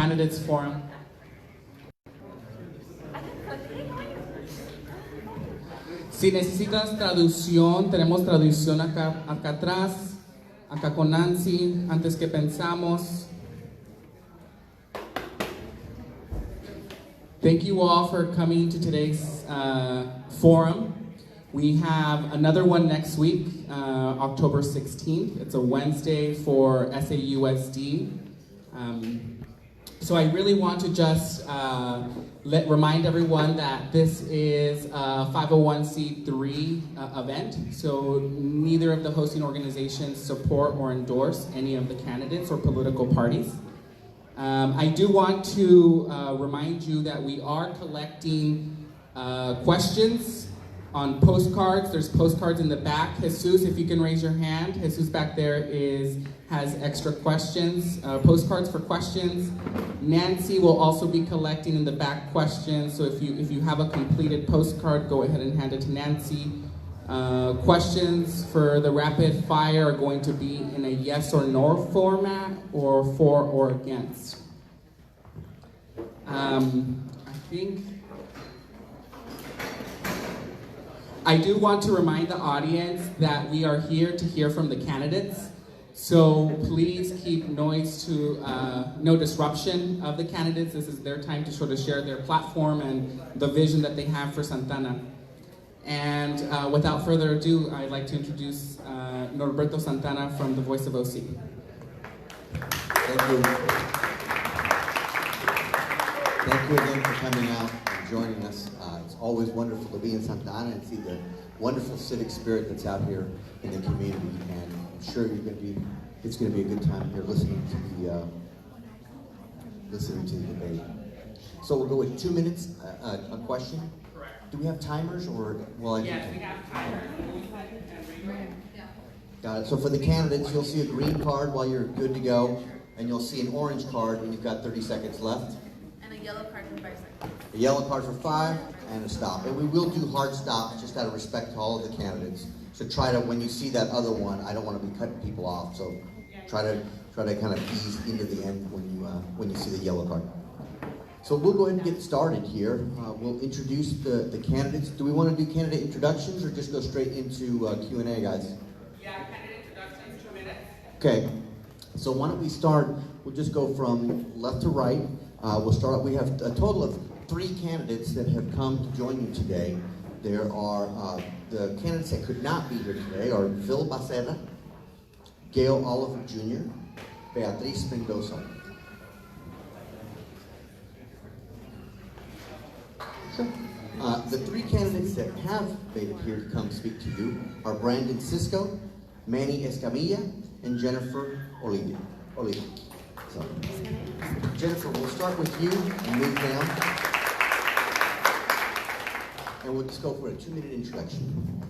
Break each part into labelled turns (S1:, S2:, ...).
S1: Candidates Forum. Si necesitas traducción, tenemos traducción acá atrás, acá con Nancy, antes que pensamos. Thank you all for coming to today's forum. We have another one next week, October 16th. It's a Wednesday for SAUSD. So I really want to just remind everyone that this is a 501c3 event, so neither of the hosting organizations support or endorse any of the candidates or political parties. I do want to remind you that we are collecting questions on postcards. There's postcards in the back. Jesus, if you can raise your hand. Jesus back there has extra questions, postcards for questions. Nancy will also be collecting in the back questions, so if you have a completed postcard, go ahead and hand it to Nancy. Questions for the rapid fire are going to be in a yes or no format, or for or against. I do want to remind the audience that we are here to hear from the candidates. So please keep noise to no disruption of the candidates. This is their time to sort of share their platform and the vision that they have for Santana. And without further ado, I'd like to introduce Norberto Santana from the Voice of OC.
S2: Thank you. Thank you again for coming out and joining us. It's always wonderful to be in Santa Ana and see the wonderful civic spirit that's out here in the community. And I'm sure it's going to be a good time here listening to the debate. So we'll go with 2 minutes a question. Do we have timers, or
S1: Yes, we have timers.
S2: Got it. So for the candidates, you'll see a green card while you're good to go, and you'll see an orange card when you've got 30 seconds left.
S3: And a yellow card for 5 seconds.
S2: A yellow card for 5, and a stop. And we will do hard stops just out of respect to all of the candidates. So try to, when you see that other one, I don't want to be cutting people off. So try to kind of ease into the end when you see the yellow card. So we'll go ahead and get started here. We'll introduce the candidates. Do we want to do candidate introductions or just go straight into Q&A, guys?
S1: Yeah, candidate introductions, 2 minutes.
S2: Okay. So why don't we start? We'll just go from left to right. We'll start. We have a total of 3 candidates that have come to join you today. There are the candidates that could not be here today are Phil Becerra, Gail Oliver Jr., Beatriz Mendoza. The 3 candidates that have made it here to come speak to you are Brandon Cisco, Manny Escamilla, and Jennifer Oliva. So, Jennifer, we'll start with you and move down. And we'll just go for a 2-minute introduction.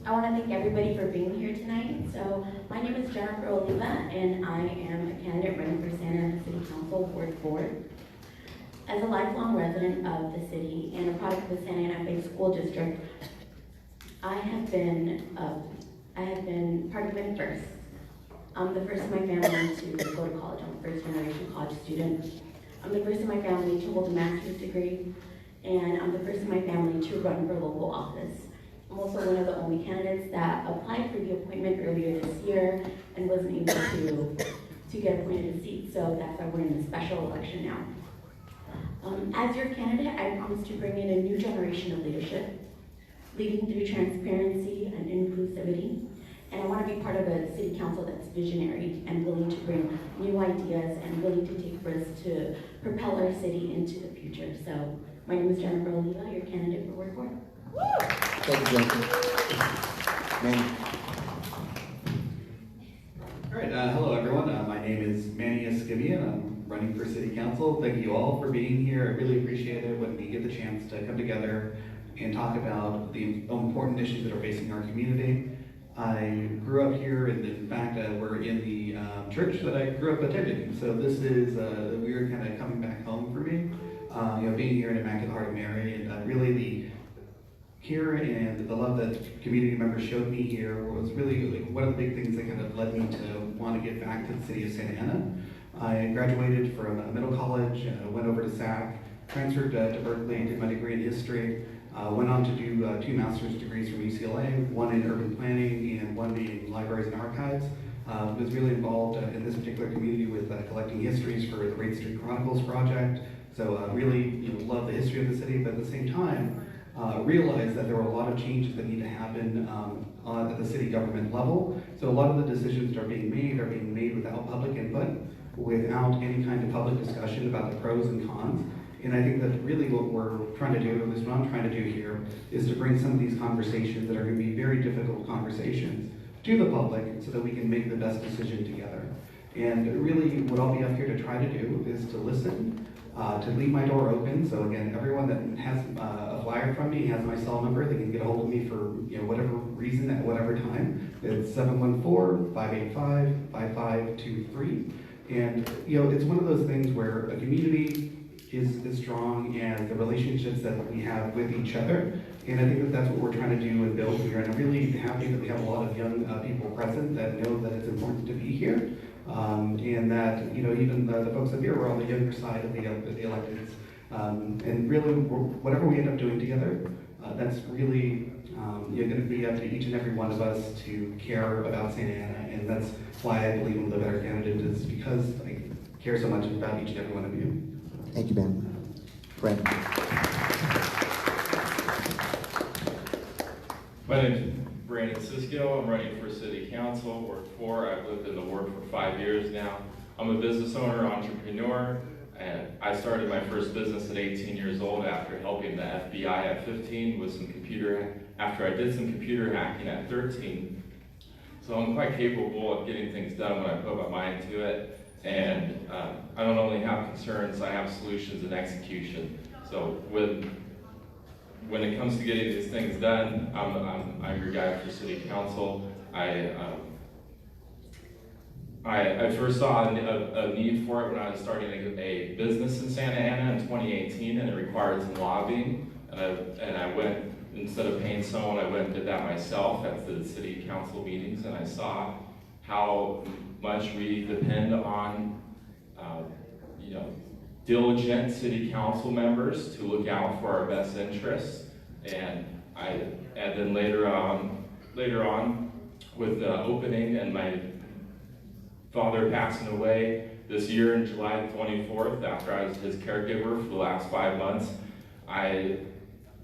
S4: I want to thank everybody for being here tonight. So, my name is Jennifer Oliva, and I am a candidate running for Santa Ana City Council Ward 4. As a lifelong resident of the city and a product of the Santa Ana Bay School District, I have been part of many firsts. I'm the first in my family to go to college. I'm a first-generation college student. I'm the first in my family to hold a master's degree, and I'm the first in my family to run for local office. I'm also one of the only candidates that applied for the appointment earlier this year and wasn't able to get appointed a seat, so that's why we're in a special election now. As your candidate, I promise to bring in a new generation of leadership, leading through transparency and inclusivity. And I want to be part of a city council that's visionary and willing to bring new ideas and willing to take risks to propel our city into the future. So my name is Jennifer Oliva, your candidate for Ward 4.
S2: Thank you, Jennifer. Manny.
S5: All right, hello everyone. My name is Manny Escamilla, and I'm running for City Council. Thank you all for being here. I really appreciate it when we get the chance to come together and talk about the important issues that are facing our community. I grew up here, and in fact, we're in the church that I grew up attending. So this is a weird kind of coming back home for me. Being here in Immaculate Heart of Mary, and really here and the love that community members showed me here was really one of the big things that kind of led me to want to give back to the city of Santa Ana. I graduated from middle college, went over to SAC, transferred to Berkeley, did my degree in history, went on to do 2 master's degrees from UCLA, one in urban planning and one being libraries and archives. Was really involved in this particular community with collecting histories for the Raid Street Chronicles project. So really, love the history of the city, but at the same time, realized that there were a lot of changes that need to happen at the city government level. So a lot of the decisions that are being made without public input, without any kind of public discussion about the pros and cons. And I think that really what we're trying to do, at least what I'm trying to do here, is to bring some of these conversations that are going to be very difficult conversations to the public so that we can make the best decision together. And really what I'll be up here to try to do is to listen, to leave my door open. So again, everyone that has a flyer from me has my cell number. They can get a hold of me for whatever reason at whatever time. It's 714-585-5523. And it's one of those things where a community is strong and the relationships that we have with each other. And I think that that's what we're trying to do and build here. And I'm really happy that we have a lot of young people present that know that it's important to be here. And that, even the folks up here were on the younger side of the electeds. And really, whatever we end up doing together, that's really going to be up to each and every one of us to care about Santa Ana. And that's why I believe I'm the better candidate, is because I care so much about each and every one of you.
S2: Thank you, Ben. Brent.
S6: My name is Brandon Sisko. I'm running for City Council, Ward 4. I've lived in the ward for 5 years now. I'm a business owner, entrepreneur, and I started my first business at 18 years old after helping the FBI at 15 with after I did some computer hacking at 13. So I'm quite capable of getting things done when I put my mind to it. And I don't only have concerns, I have solutions and execution. So when it comes to getting these things done, I'm your guy for City Council. I first saw a need for it when I was starting a business in Santa Ana in 2018, and it required some lobbying. And I went, instead of paying someone, I went and did that myself at the City Council meetings, and I saw how much we depend on diligent City Council members to look out for our best interests. And then later on, with the opening and my father passing away this year in July 24th, after I was his caregiver for the last 5 months, I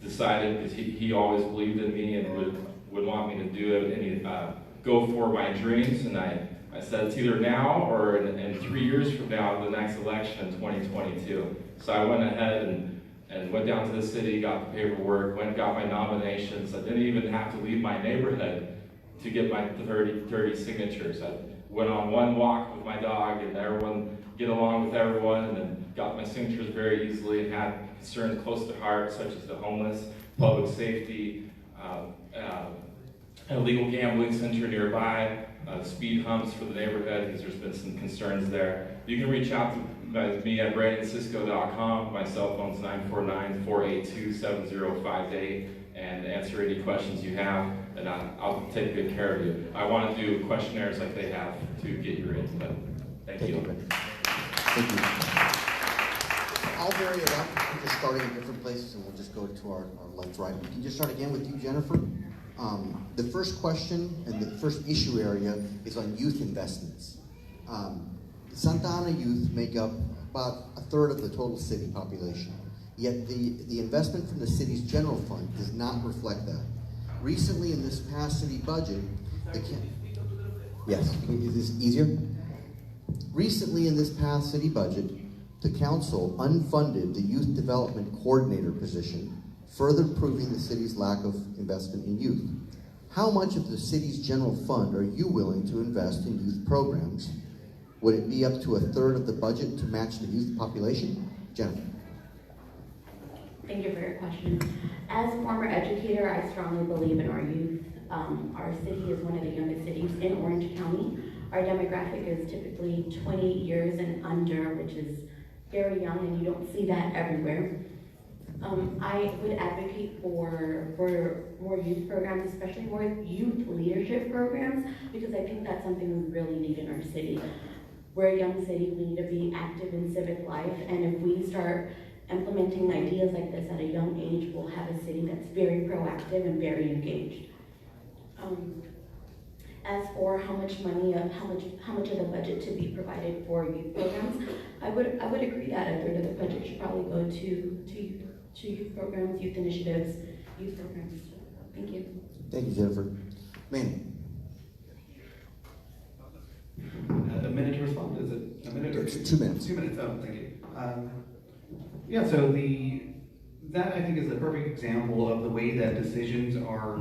S6: decided, because he always believed in me and would want me to do it, and go for my dreams. And I said, it's either now or in 3 years from now, the next election in 2022. So I went ahead and went down to the city, got the paperwork, got my nominations. I didn't even have to leave my neighborhood to get my 30 signatures. I went on one walk with my dog and get along with everyone, and then got my signatures very easily, and had concerns close to heart, such as the homeless, public safety, illegal gambling center nearby, speed humps for the neighborhood, because there's been some concerns there. You can reach out to me at brandonsisco.com. My cell phone's 949-482-7058, and answer any questions you have, and I'll take good care of you. I want to do questionnaires like they have to get your input. Thank you.
S2: Thank you. I'll vary it up. We're just starting in different places, and we'll just go to our left, right. We can just start again with you, Jennifer. The first question and the first issue area is on youth investments. Santa Ana youth make up about 1/3 of the total city population, yet the investment from the city's general fund does not reflect that. Recently, in this past city budget, yes, is this easier? Recently, in this past city budget, the council unfunded the youth development coordinator position, further proving the city's lack of investment in youth. How much of the city's general fund are you willing to invest in youth programs? Would it be up to 1/3 of the budget to match the youth population? Jennifer.
S4: Thank you for your question. As a former educator, I strongly believe in our youth. Our city is one of the youngest cities in Orange County. Our demographic is typically 20 years and under, which is very young, and you don't see that everywhere. I would advocate for more youth programs, especially more youth leadership programs, because I think that's something we really need in our city. We're a young city, we need to be active in civic life, and if we start implementing ideas like this at a young age, we'll have a city that's very proactive and very engaged. As for how much money, how much of the budget to be provided for youth programs, I would agree that a third of the budget should probably go to youth programs, youth initiatives, youth programs. Thank you.
S2: Thank you, Jennifer. Manny?
S5: A minute to respond? Is it a minute or
S2: It's 2 minutes.
S5: 2 minutes. Oh, thank you. Yeah. So that I think is the perfect example of the way that decisions are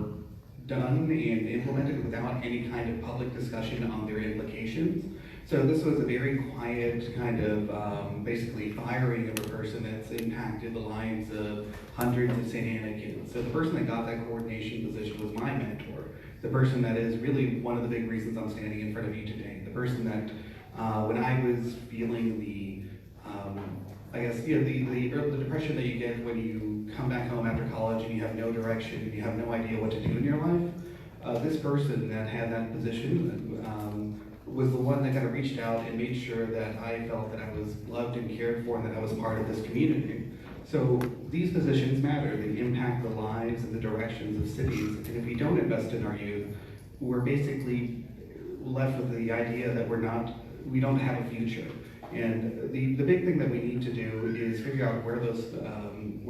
S5: done and implemented without any kind of public discussion on their implications. So this was a very quiet kind of basically firing of a person that's impacted the lives of hundreds of St. Anna kids. So the person that got that coordination position was my mentor. The person that is really one of the big reasons I'm standing in front of you today. The person that when I was feeling the I guess the depression that you get when you come back home after college and you have no direction and you have no idea what to do in your life. This person that had that position was the one that kind of reached out and made sure that I felt that I was loved and cared for and that I was part of this community. So these positions matter. They impact the lives and the directions of cities. And if we don't invest in our youth, we're basically left with the idea that we don't have a future. And the big thing that we need to do is figure out where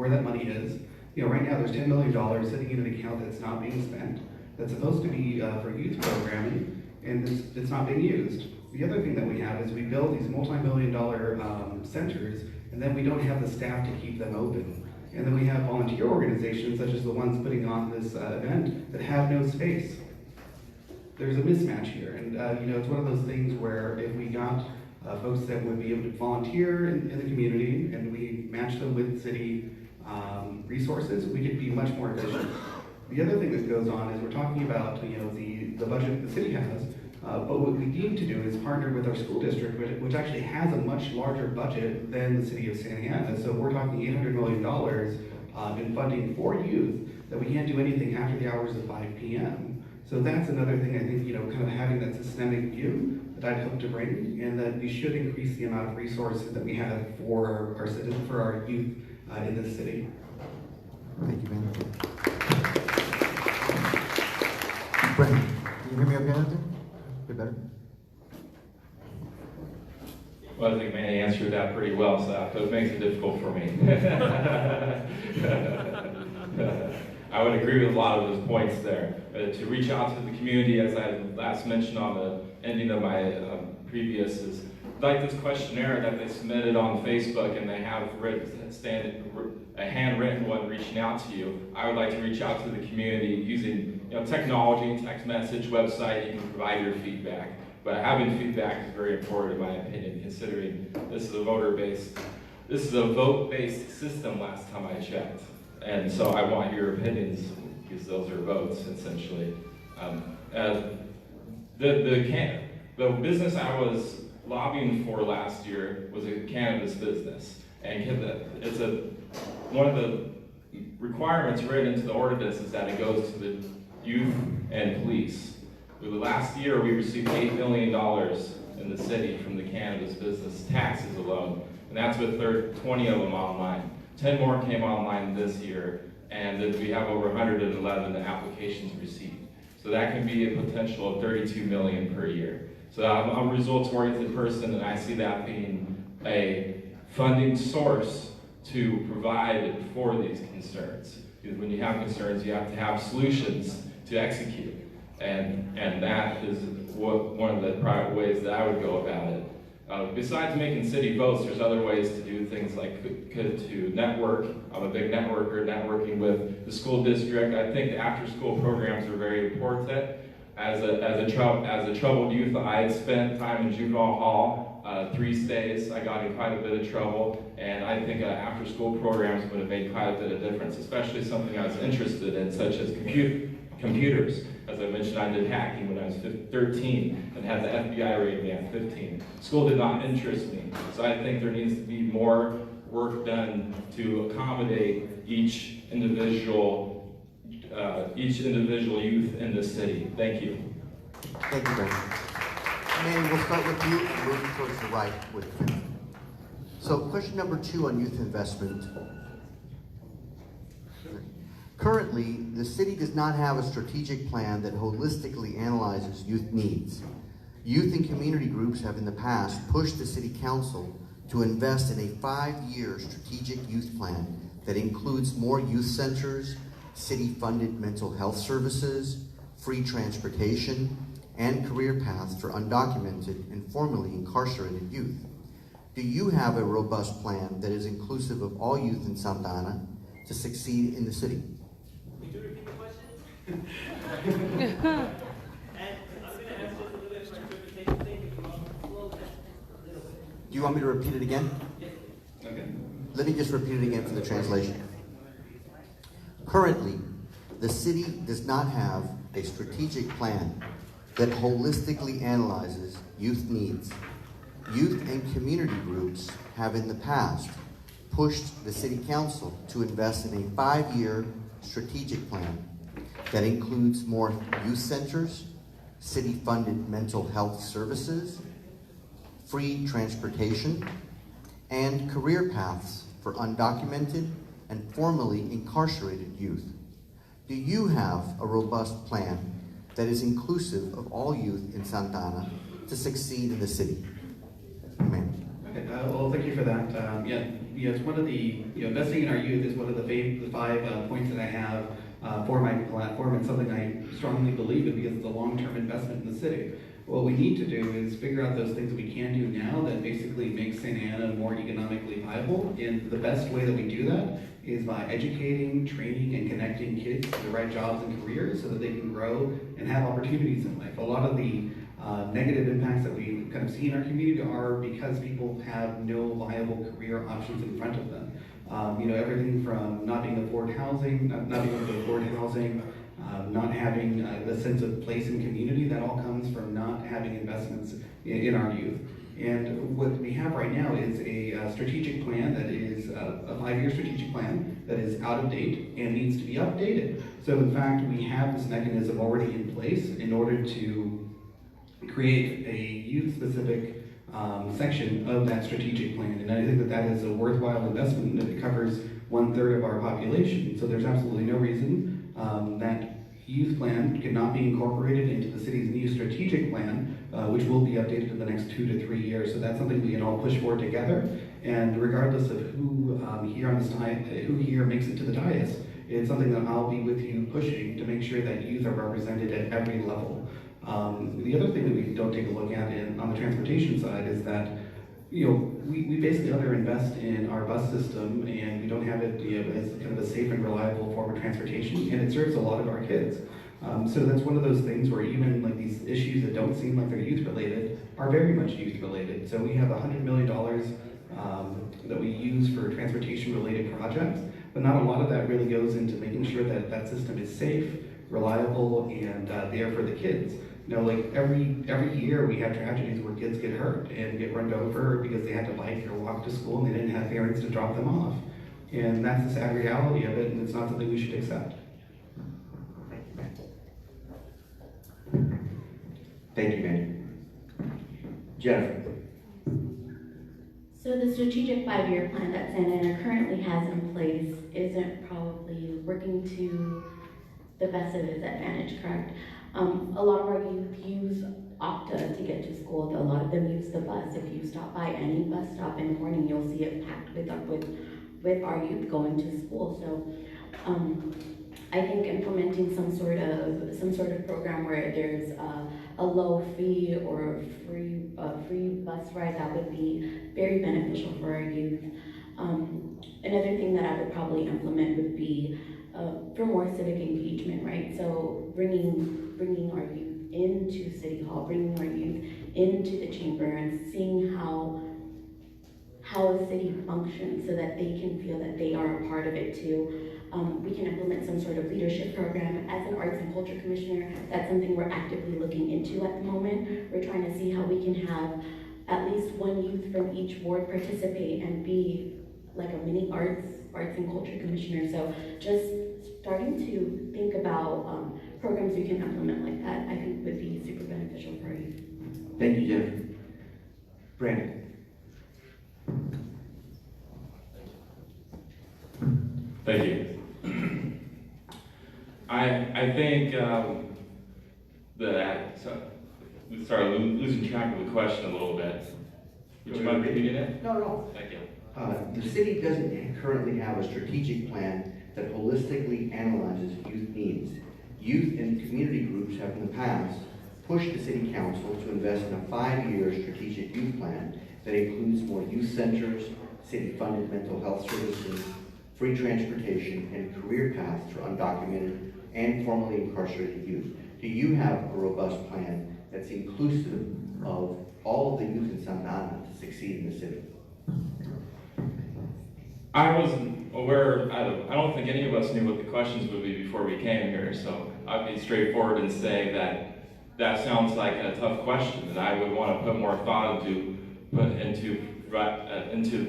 S5: that money is. You know, right now there's $10 million sitting in an account that's not being spent, that's supposed to be for youth programming, and it's not being used. The other thing that we have is we build these multi-million-dollar centers, and then we don't have the staff to keep them open. And then we have volunteer organizations, such as the ones putting on this event, that have no space. There's a mismatch here, and it's one of those things where if we got folks that would be able to volunteer in the community, and we match them with city resources, we could be much more efficient. The other thing that goes on is we're talking about the budget the city has, but what we need to do is partner with our school district, which actually has a much larger budget than the city of Santa Ana. So we're talking $800 million in funding for youth that we can't do anything after the hours of 5 p.m. So that's another thing I think, kind of having that systemic view that I'd hope to bring, and that we should increase the amount of resources that we have for our citizens, for our youth in this city.
S2: Thank you, man. Brandon, can you hear me okay out there? Bit better?
S6: Well, I think Manny answered that pretty well, so it makes it difficult for me. I would agree with a lot of those points there. To reach out to the community, as I last mentioned on the ending of my previous, is like this questionnaire that they submitted on Facebook, and they have a handwritten one reaching out to you. I would like to reach out to the community using technology, text message, website. You can provide your feedback, but having feedback is very important in my opinion, considering this is a vote-based system last time I checked. And so I want your opinions, because those are votes, essentially. The business I was lobbying for last year was a cannabis business. And it's one of the requirements written into the ordinance is that it goes to the youth and police. For the last year, we received $8 million in the city from the cannabis business, taxes alone. And that's with 20 of them online. 10 more came online this year, and then we have over 111 applications received. So that can be a potential of $32 million per year. So I'm a results-oriented person, and I see that being a funding source to provide for these concerns. Because when you have concerns, you have to have solutions to execute. And that is one of the private ways that I would go about it. Besides making city votes, there's other ways to do things like to network. I'm a big networker, networking with the school district. I think the after-school programs are very important. As a troubled youth, I had spent time in juvenile hall, 3 stays. I got in quite a bit of trouble, and I think after-school programs would have made quite a bit of difference, especially something I was interested in, such as computers. As I mentioned, I did hacking when I was 13 and had the FBI raid me at 15. School did not interest me, so I think there needs to be more work done to accommodate each individual youth in the city. Thank you.
S2: Thank you, Brandon. Manny, we'll start with you and move towards the right with you. So question number 2 on youth investment. Currently, the city does not have a strategic plan that holistically analyzes youth needs. Youth and community groups have in the past pushed the city council to invest in a 5-year strategic youth plan that includes more youth centers, city-funded mental health services, free transportation, and career paths for undocumented and formerly incarcerated youth. Do you have a robust plan that is inclusive of all youth in Santa Ana to succeed in the city?
S7: Could you repeat the question? And I'm going to ask just a little bit for interpretation. Thank you. Slow down a little bit.
S2: Do you want me to repeat it again?
S7: Yes.
S5: Okay.
S2: Let me just repeat it again for the translation. Currently, the city does not have a strategic plan that holistically analyzes youth needs. Youth and community groups have in the past pushed the city council to invest in a 5-year strategic plan that includes more youth centers, city-funded mental health services, free transportation, and career paths for undocumented and formerly incarcerated youth. Do you have a robust plan that is inclusive of all youth in Santa Ana to succeed in the city? Amen.
S5: Okay, well, thank you for that. It's one of the, investing in our youth is one of the 5 points that I have for my platform, and something I strongly believe in because it's a long-term investment in the city. What we need to do is figure out those things that we can do now that basically make Santa Ana more economically viable, and the best way that we do that is by educating, training, and connecting kids to the right jobs and careers so that they can grow and have opportunities in life. A lot of the negative impacts that we kind of see in our community are because people have no viable career options in front of them. Everything from not being able to afford housing, not having the sense of place in community, that all comes from not having investments in our youth. And what we have right now is a strategic plan that is a 5-year strategic plan that is out of date and needs to be updated. So in fact, we have this mechanism already in place in order to create a youth-specific section of that strategic plan. And I think that that is a worthwhile investment, and it covers 1/3 of our population. So there's absolutely no reason that youth plan cannot be incorporated into the city's new strategic plan, which will be updated in the next 2 to 3 years. So that's something we can all push for together. And regardless of who who here makes it to the dais, it's something that I'll be with you pushing to make sure that youth are represented at every level. The other thing that we don't take a look at on the transportation side is that we basically underinvest in our bus system, and we don't have it as kind of a safe and reliable form of transportation, and it serves a lot of our kids. So that's one of those things where even like these issues that don't seem like they're youth related are very much youth related. So we have $100 million that we use for transportation related projects, but not a lot of that really goes into making sure that that system is safe, reliable, and there for the kids. Like every year we have tragedies where kids get hurt and get run over because they had to bike or walk to school and they didn't have parents to drop them off. And that's the sad reality of it, and it's not something we should accept.
S2: Thank you, Manny. Jennifer.
S4: So the strategic 5-year plan that Santa Ana currently has in place isn't probably working to the best of its advantage, correct? A lot of our youth use Okta to get to school. A lot of them use the bus. If you stop by any bus stop in the morning, you'll see it packed with our youth going to school. So I think implementing some sort of program where there's a low fee or a free bus ride, that would be very beneficial for our youth. Another thing that I would probably implement would be for more civic engagement, right? So bringing our youth into City Hall, bringing our youth into the chamber, and seeing how the city functions so that they can feel that they are a part of it too. We can implement some sort of leadership program. As an arts and culture commissioner, that's something we're actively looking into at the moment. We're trying to see how we can have at least one youth from each ward participate and be like a mini arts and culture commissioner. So just starting to think about programs we can implement like that, I think would be super beneficial for you.
S2: Thank you, Jennifer. Brandon.
S6: Thank you. I think we started losing track of the question a little bit. Would you mind repeating it?
S2: No.
S6: Thank you.
S2: The city doesn't currently have a strategic plan that holistically analyzes youth needs. Youth and community groups have in the past pushed the city council to invest in a 5-year strategic youth plan that includes more youth centers, city-funded mental health services, free transportation, and career paths for undocumented and formerly incarcerated youth. Do you have a robust plan that's inclusive of all of the youth in Santa Ana to succeed in the city?
S6: I wasn't aware, I don't think any of us knew what the questions would be before we came here, so I'd be straightforward in saying that sounds like a tough question, and I would want to put more thought into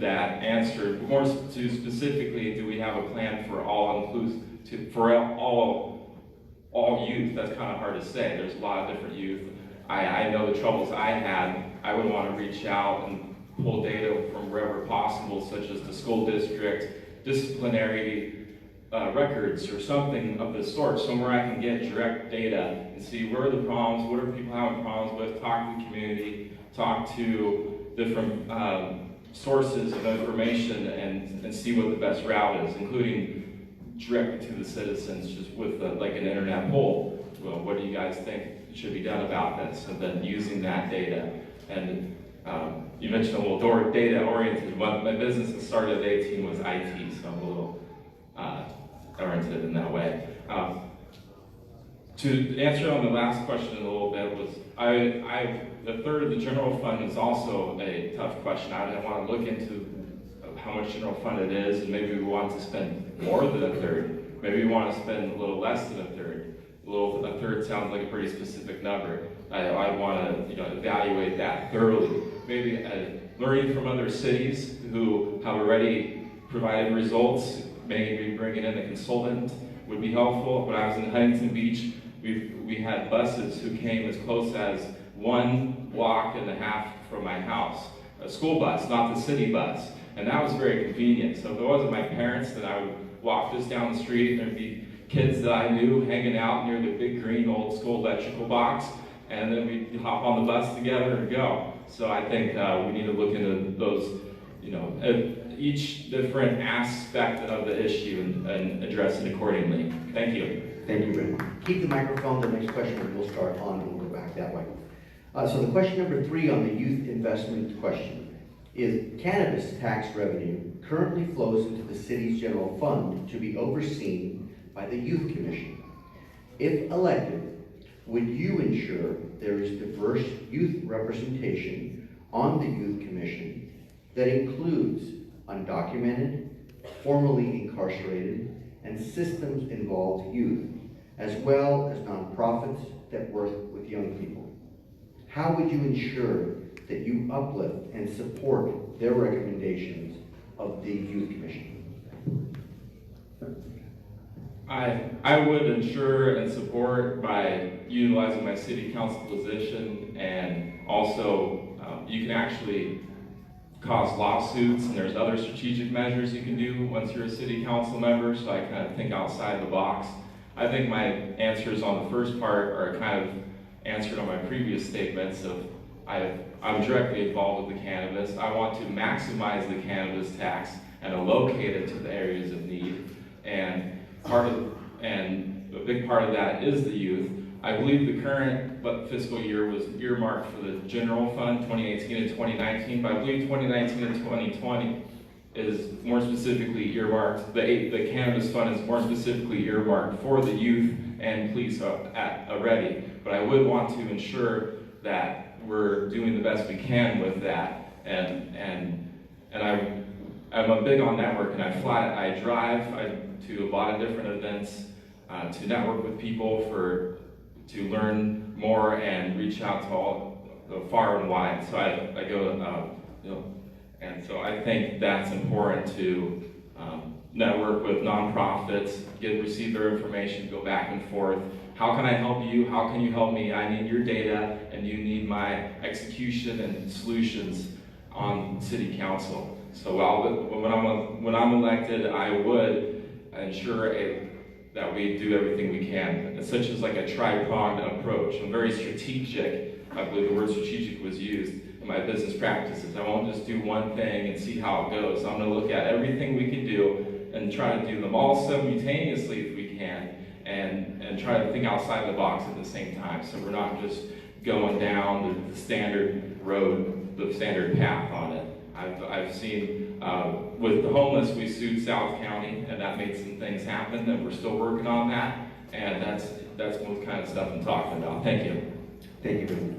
S6: that answer. More specifically, do we have a plan for all youth? That's kind of hard to say. There's a lot of different youth. I know the troubles I had. I would want to reach out and pull data from wherever possible, such as the school district, disciplinary records, or something of the sort, somewhere I can get direct data and see where are the problems, what are people having problems with, talk to the community, talk to different sources of information, and see what the best route is, including directly to the citizens, just with like an internet poll. Well, what do you guys think should be done about this? And then using that data. And you mentioned a little data oriented. My business that started at 18 was IT, so I'm a little oriented in that way. To answer on the last question a little bit was, the third of the general fund is also a tough question. I didn't want to look into how much general fund it is, and maybe we want to spend more than a third. Maybe we want to spend a little less than a third. A third sounds like a pretty specific number. I want to evaluate that thoroughly. Maybe learning from other cities who have already provided results, maybe bringing in a consultant would be helpful. When I was in Huntington Beach, we had buses who came as close as 1.5 blocks from my house. A school bus, not the city bus. And that was very convenient. So if it wasn't my parents, then I would walk just down the street, and there'd be kids that I knew hanging out near the big green old school electrical box, and then we'd hop on the bus together and go. So I think we need to look into those, each different aspect of the issue and address it accordingly. Thank you.
S2: Thank you, Brandon. Keep the microphone. The next question we'll start on and we'll go back that way. So the question number 3 on the youth investment question is, cannabis tax revenue currently flows into the city's general fund to be overseen by the Youth Commission. If elected, would you ensure there is diverse youth representation on the Youth Commission that includes undocumented, formerly incarcerated, and systems-involved youth, as well as nonprofits that work with young people? How would you ensure that you uplift and support their recommendations of the Youth Commission?
S6: I would ensure and support by utilizing my city council position, and also you can actually cause lawsuits, and there's other strategic measures you can do once you're a city council member, so I kind of think outside the box. I think my answers on the first part are kind of answered on my previous statements of I'm directly involved with the cannabis. I want to maximize the cannabis tax and allocate it to the areas of need, and a big part of that is the youth. I believe the current fiscal year was earmarked for the general fund, 2018 and 2019, but I believe 2019 and 2020 is more specifically earmarked, the cannabis fund is more specifically earmarked for the youth and police already. But I would want to ensure that we're doing the best we can with that, and I'm big on networking. I drive to a lot of different events to network with people to learn more and reach out to all far and wide. So I go and so I think that's important to network with nonprofits, receive their information, go back and forth. How can I help you? How can you help me? I need your data, and you need my execution and solutions on city council. So when I'm elected, I would ensure that we do everything we can, such as like a tri-pronged approach. I'm very strategic. I believe the word strategic was used in my business practices. I won't just do one thing and see how it goes. I'm going to look at everything we can do and try to do them all simultaneously if we can, and try to think outside the box at the same time. So we're not just going down the standard road, the standard path on it. I've seen with the homeless, we sued South County, and that made some things happen, and we're still working on that. And that's what kind of stuff I'm talking about. Thank you.
S2: Thank you.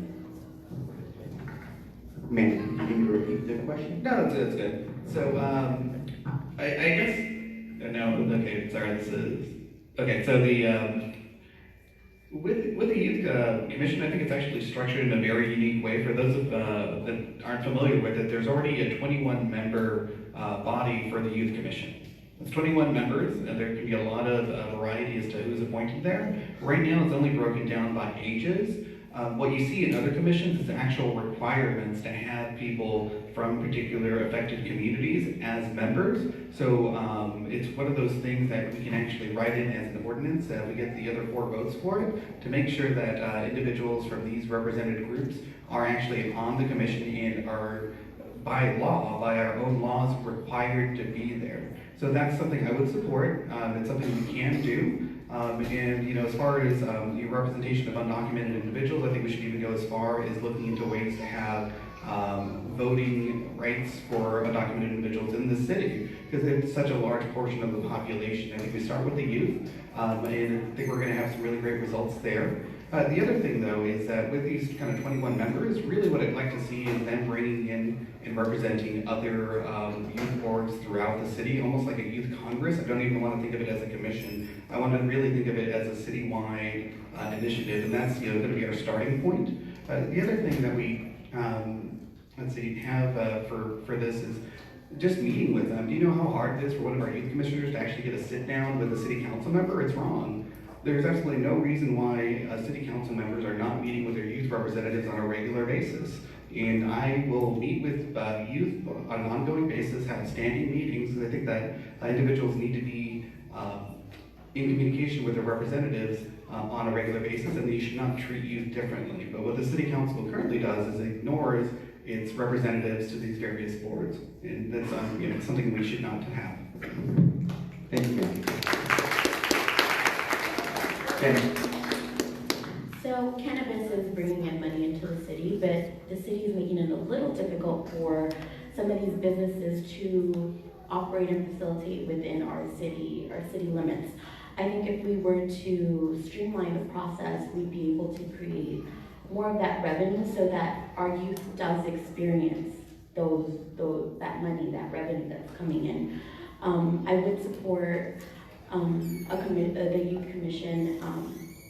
S2: Man, can you repeat the question?
S5: No, that's good. So, I guess, no, okay, sorry, this is, okay, so with the youth commission, I think it's actually structured in a very unique way. For those that aren't familiar with it, there's already a 21-member body for the youth commission. It's 21 members, and there can be a lot of variety as to who's appointed there. Right now, it's only broken down by ages. What you see in other commissions is actual requirements to have people from particular affected communities as members. So it's one of those things that we can actually write in as an ordinance, if we get the other 4 votes for it, to make sure that individuals from these represented groups are actually on the commission and are, by law, by our own laws, required to be there. So that's something I would support. It's something we can do. And you know, as far as the representation of undocumented individuals, I think we should even go as far as looking into ways to have voting rights for undocumented individuals in the city, because it's such a large portion of the population. I think we start with the youth, and I think we're going to have some really great results there. The other thing, though, is that with these kind of 21 members, really what I'd like to see is them bringing in and representing other youth boards throughout the city, almost like a youth congress. I don't even want to think of it as a commission. I want to really think of it as a citywide initiative, and that's going to be our starting point. The other thing that we have for this is just meeting with them. Do you know how hard it is for one of our youth commissioners to actually get a sit down with a city council member? It's wrong. There's absolutely no reason why city council members are not meeting with their youth representatives on a regular basis. And I will meet with youth on an ongoing basis, have standing meetings, because I think that individuals need to be in communication with their representatives on a regular basis, and they should not treat youth differently. But what the city council currently does is ignores its representatives to these various boards, and that's something we should not have.
S2: Thank you. Okay.
S4: So cannabis is bringing in money into the city, but the city is making it a little difficult for some of these businesses to operate and facilitate within our city limits. I think if we were to streamline the process, we'd be able to create more of that revenue so that our youth does experience that money, that revenue that's coming in. I would support the youth commission.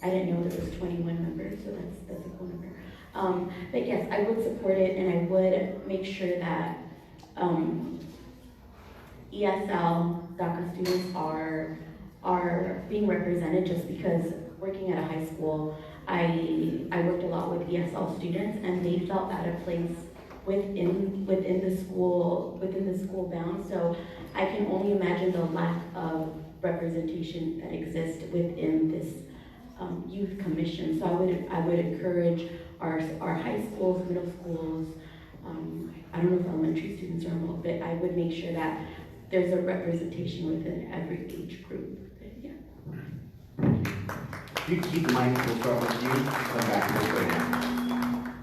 S4: I didn't know there was 21 members, so that's a cool number. But yes, I would support it, and I would make sure that ESL DACA students are being represented, just because working at a high school, I worked a lot with ESL students, and they felt out of place within the school bounds. So I can only imagine the lack of representation that exists within this youth commission. So I would encourage our high schools, middle schools, I don't know if elementary students are involved, but I would make sure that there's a representation within every age group. But, yeah.
S2: You keep in mind, we'll start with you, come back to this right now.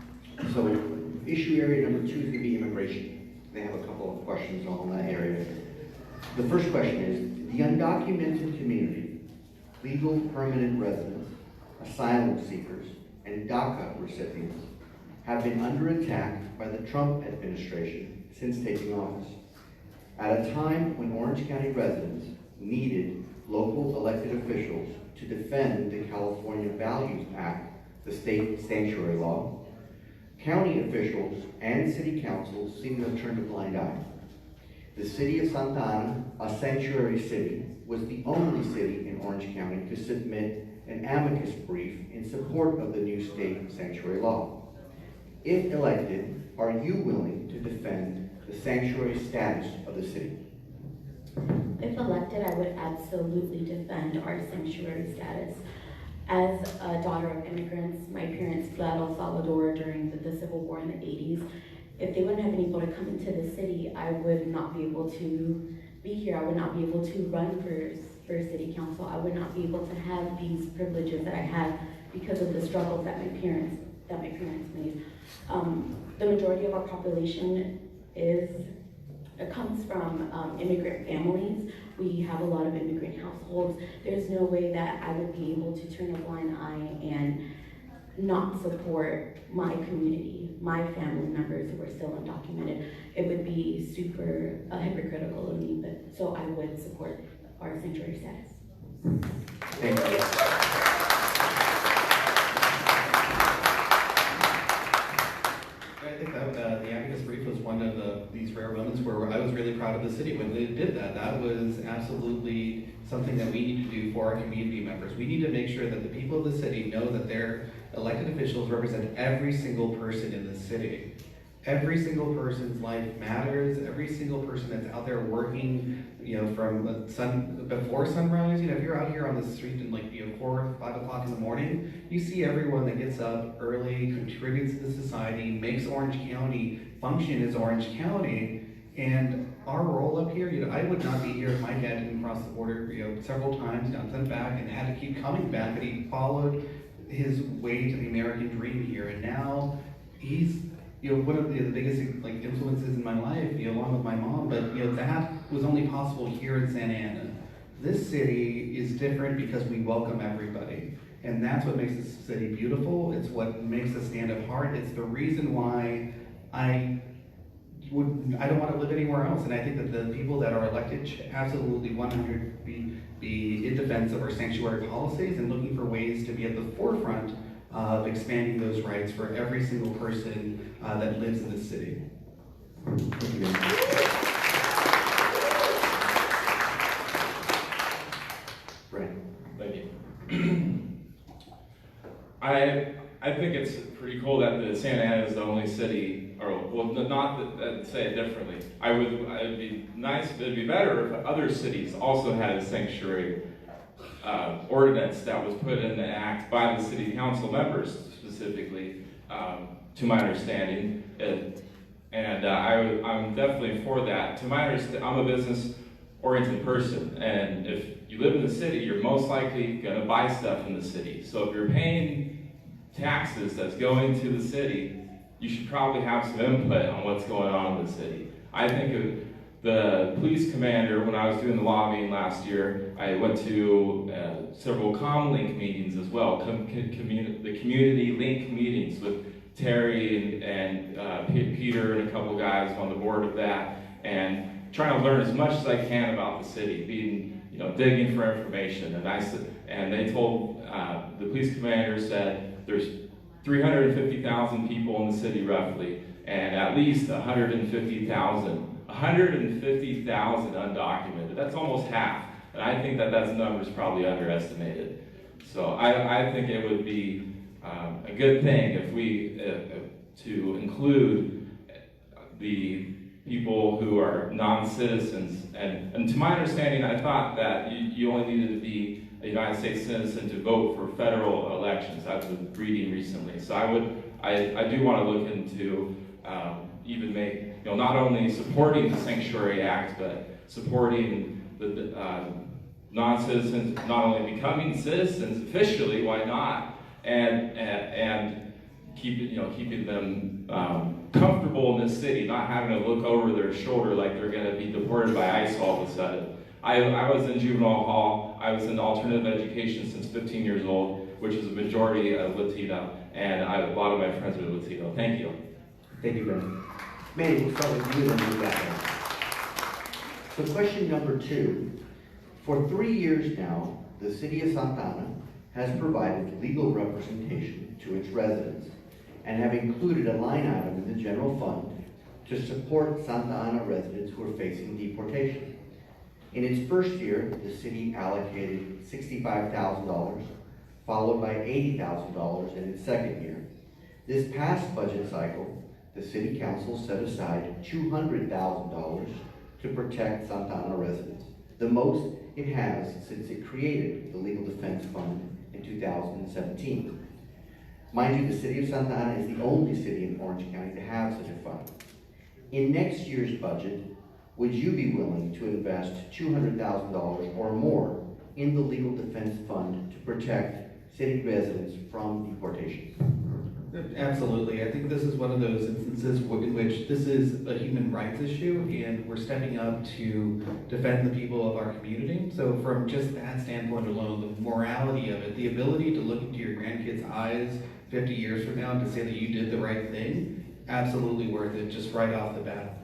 S2: So issue area number 2 is going to be immigration. They have a couple of questions on that area. The first question is, the undocumented community, legal permanent residents, asylum seekers, and DACA recipients have been under attack by the Trump administration since taking office. At a time when Orange County residents needed local elected officials to defend the California Values Act, the state sanctuary law, county officials and city councils seem to have turned a blind eye. The city of Santa Ana, a sanctuary city, was the only city in Orange County to submit an amicus brief in support of the new state sanctuary law. If elected, are you willing to defend the sanctuary status of the city?
S4: If elected, I would absolutely defend our sanctuary status. As a daughter of immigrants, my parents fled El Salvador during the Civil War in the 80s. If they wouldn't have been able to come into the city, I would not be able to be here. I would not be able to run for city council. I would not be able to have these privileges that I had because of the struggles that my parents made. The majority of our population comes from immigrant families. We have a lot of immigrant households. There's no way that I would be able to turn a blind eye and not support my community, my family members who are still undocumented. It would be super hypocritical of me, but so I would support our sanctuary status.
S2: Thank you.
S5: I think that the amicus brief was one of these rare moments where I was really proud of the city when they did that. That was absolutely something that we need to do for our community members. We need to make sure that the people of the city know that their elected officials represent every single person in the city. Every single person's life matters. Every single person that's out there working, from before sunrise. If you're out here on the street in 4 or 5 o'clock in the morning, you see everyone that gets up early, contributes to the society, makes Orange County function as Orange County. And our role up here, I would not be here if my dad didn't cross the border, several times down and back, and had to keep coming back. But he followed his way to the American dream here, and now he's one of the biggest influences in my life, along with my mom. But that was only possible here in Santa Ana. This city is different because we welcome everybody, and that's what makes this city beautiful. It's what makes us stand apart. It's the reason why I don't want to live anywhere else. And I think that the people that are elected should absolutely 100 be in defense of our sanctuary policies and looking for ways to be at the forefront of expanding those rights for every single person that lives in this city.
S2: Thank you. Brent.
S6: Thank you. I think it's pretty cool that the Santa Ana is the only city, not that say it differently. It'd be nice, it'd be better if other cities also had a sanctuary ordinance that was put in the act by the city council members specifically, to my understanding. I'm definitely for that. To my understanding, I'm a business-oriented person, and if you live in the city, you're most likely going to buy stuff in the city. So if you're paying taxes that's going to the city, you should probably have some input on what's going on in the city. I think of the police commander, when I was doing the lobbying last year, I went to several ComLink meetings as well, the community link meetings with Terry and Peter and a couple guys on the board of that, and trying to learn as much as I can about the city, digging for information. And they told, the police commander said there's 350,000 people in the city roughly, and at least 150,000 undocumented. That's almost half. And I think that number is probably underestimated. So I think it would be a good thing if we, to include the people who are non-citizens. And to my understanding, I thought that you only needed to be a United States citizen to vote for federal elections. I was reading recently. So I do want to look into even make, not only supporting the Sanctuary Act, but supporting the non-citizens not only becoming citizens officially, why not, and keeping them comfortable in this city, not having to look over their shoulder like they're going to be deported by ICE all of a sudden. I was in juvenile hall. I was in alternative education since 15 years old, which is a majority of Latino, and a lot of my friends are Latino. Thank you.
S2: Thank you, Ben. Manny, we'll start with you and then move back on. So question number 2. For 3 years now, the city of Santa Ana has provided legal representation to its residents and have included a line item in the general fund to support Santa Ana residents who are facing deportation. In its first year, the city allocated $65,000, followed by $80,000 in its second year. This past budget cycle, the city council set aside $200,000 to protect Santa Ana residents, the most it has since it created the Legal Defense Fund in 2017. Mind you, the city of Santa Ana is the only city in Orange County to have such a fund. In next year's budget, would you be willing to invest $200,000 or more in the Legal Defense Fund to protect city residents from deportation?
S5: Absolutely. I think this is one of those instances in which this is a human rights issue and we're stepping up to defend the people of our community. So from just that standpoint alone, the morality of it, the ability to look into your grandkids' eyes 50 years from now and to say that you did the right thing, absolutely worth it just right off the bat.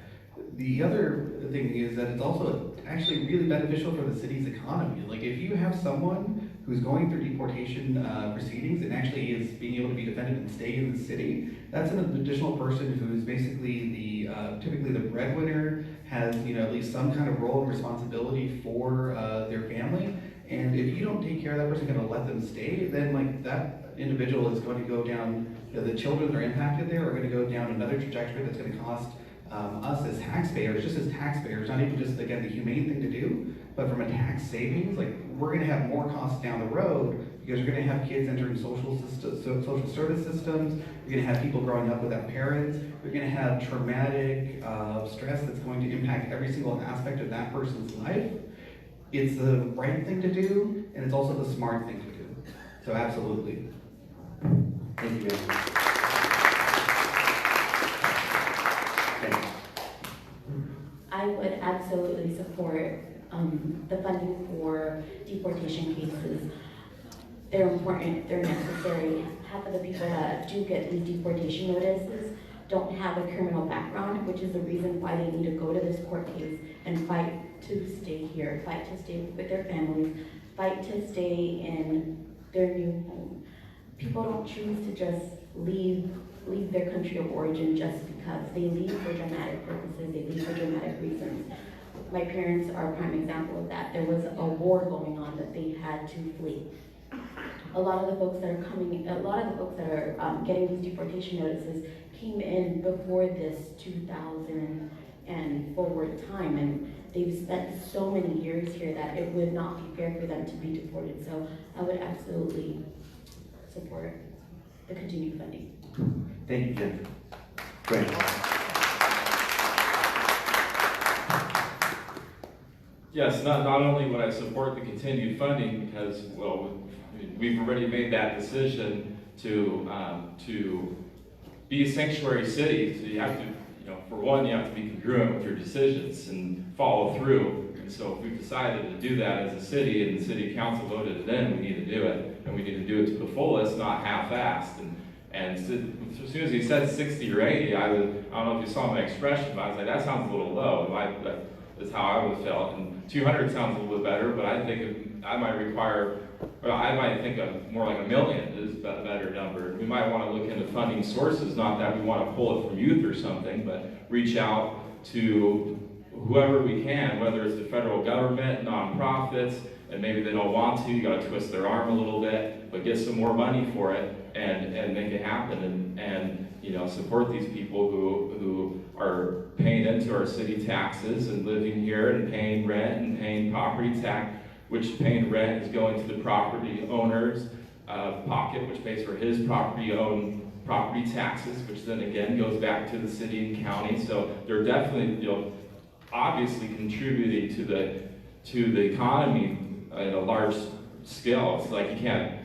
S5: The other thing is that it's also actually really beneficial for the city's economy. Like if you have someone who's going through deportation proceedings and actually is being able to be defended and stay in the city, that's an additional person who is basically the typically the breadwinner, has at least some kind of role and responsibility for their family. And if you don't take care of that person, going to let them stay, then like that individual is going to go down. The children that are impacted there are going to go down another trajectory that's going to cost us as taxpayers, not even just, again, the humane thing to do, but from a tax savings, like we're going to have more costs down the road because you're going to have kids entering social service systems, you're going to have people growing up without parents, you're going to have traumatic stress that's going to impact every single aspect of that person's life. It's the right thing to do, and it's also the smart thing to do. So absolutely.
S2: Thank you.
S4: I would absolutely support the funding for deportation cases. They're important, they're necessary. Half of the people that do get these deportation notices don't have a criminal background, which is the reason why they need to go to this court case and fight to stay here, fight to stay with their families, fight to stay in their new home. People don't choose to just leave their country of origin just because. They leave for dramatic purposes, they leave for dramatic reasons. My parents are a prime example of that. There was a war going on that they had to flee. A lot of the folks that are getting these deportation notices came in before this 2000 and forward time, and they've spent so many years here that it would not be fair for them to be deported. So I would absolutely support the continued funding.
S2: Thank you, Jennifer. Great.
S6: Yes, not only would I support the continued funding because, well, we've already made that decision to be a sanctuary city, so you have to, for one, you have to be congruent with your decisions and follow through. And so if we've decided to do that as a city and the city council voted it in, we need to do it. And we need to do it to the fullest, not half-assed. And as soon as he said 60 or 80, I don't know if you saw my expression, but I was like, that sounds a little low. That's how I would have felt. And 200 sounds a little bit better, but I think I might think of more like $1 million is a better number. We might want to look into funding sources, not that we want to pull it from youth or something, but reach out to whoever we can, whether it's the federal government, nonprofits, and maybe they don't want to, you got to twist their arm a little bit, but get some more money for it and make it happen and support these people who are paying into our city taxes and living here and paying rent and paying property tax, which paying rent is going to the property owner's pocket, which pays for his property taxes, which then again goes back to the city and county. So they're definitely obviously contributing to the economy at a large scale. It's like you can't,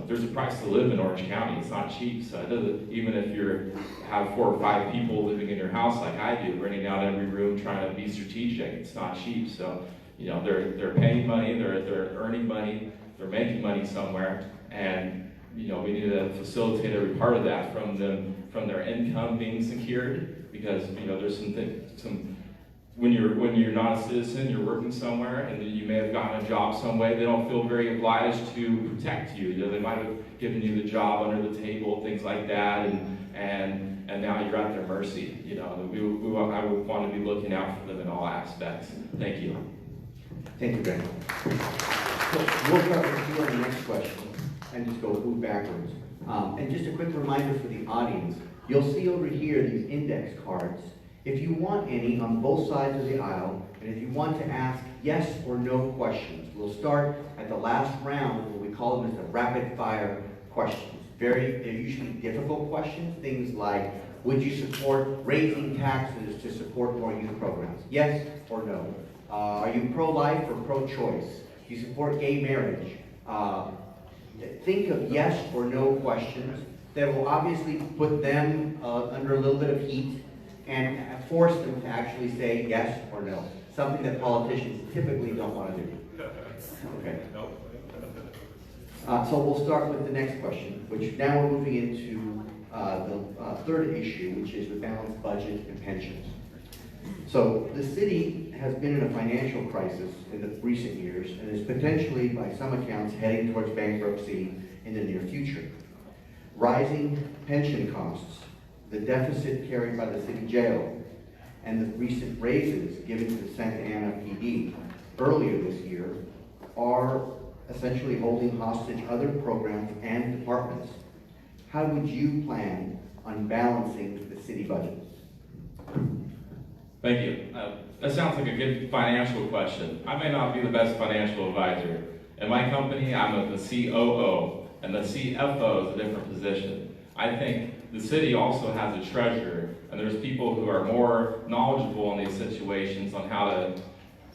S6: there's a price to live in Orange County. It's not cheap. So it doesn't, even if you have 4 or 5 people living in your house like I do, renting out every room, trying to be strategic, it's not cheap. So they're paying money, they're earning money, they're making money somewhere, and we need to facilitate every part of that from their income being secured, because there's some when you're not a citizen, you're working somewhere, and you may have gotten a job some way, they don't feel very obliged to protect you. They might have given you the job under the table, things like that, and and now you're at their mercy. You know, I would want to be looking out for them in all aspects. Thank you.
S2: Thank you, Ben. So we'll start with you on the next question and just go move backwards. And just a quick reminder for the audience, you'll see over here these index cards. If you want any on both sides of the aisle, and if you want to ask yes or no questions, we'll start at the last round, what we call them as the rapid fire questions. They're usually difficult questions, things like, would you support raising taxes to support more youth programs? Yes or no? Are you pro-life or pro-choice? Do you support gay marriage? Think of yes or no questions that will obviously put them under a little bit of heat and force them to actually say yes or no. Something that politicians typically don't want to do. Okay. So we'll start with the next question, which now we're moving into the third issue, which is the balanced budget and pensions. So the city has been in a financial crisis in the recent years and is potentially, by some accounts, heading towards bankruptcy in the near future. Rising pension costs, the deficit carried by the city jail, and the recent raises given to the Santa Ana PD earlier this year are essentially holding hostage other programs and departments. How would you plan on balancing the city budget?
S6: Thank you. That sounds like a good financial question. I may not be the best financial advisor. In my company, I'm the COO, and the CFO is a different position. I think the city also has a treasurer, and there's people who are more knowledgeable in these situations on how to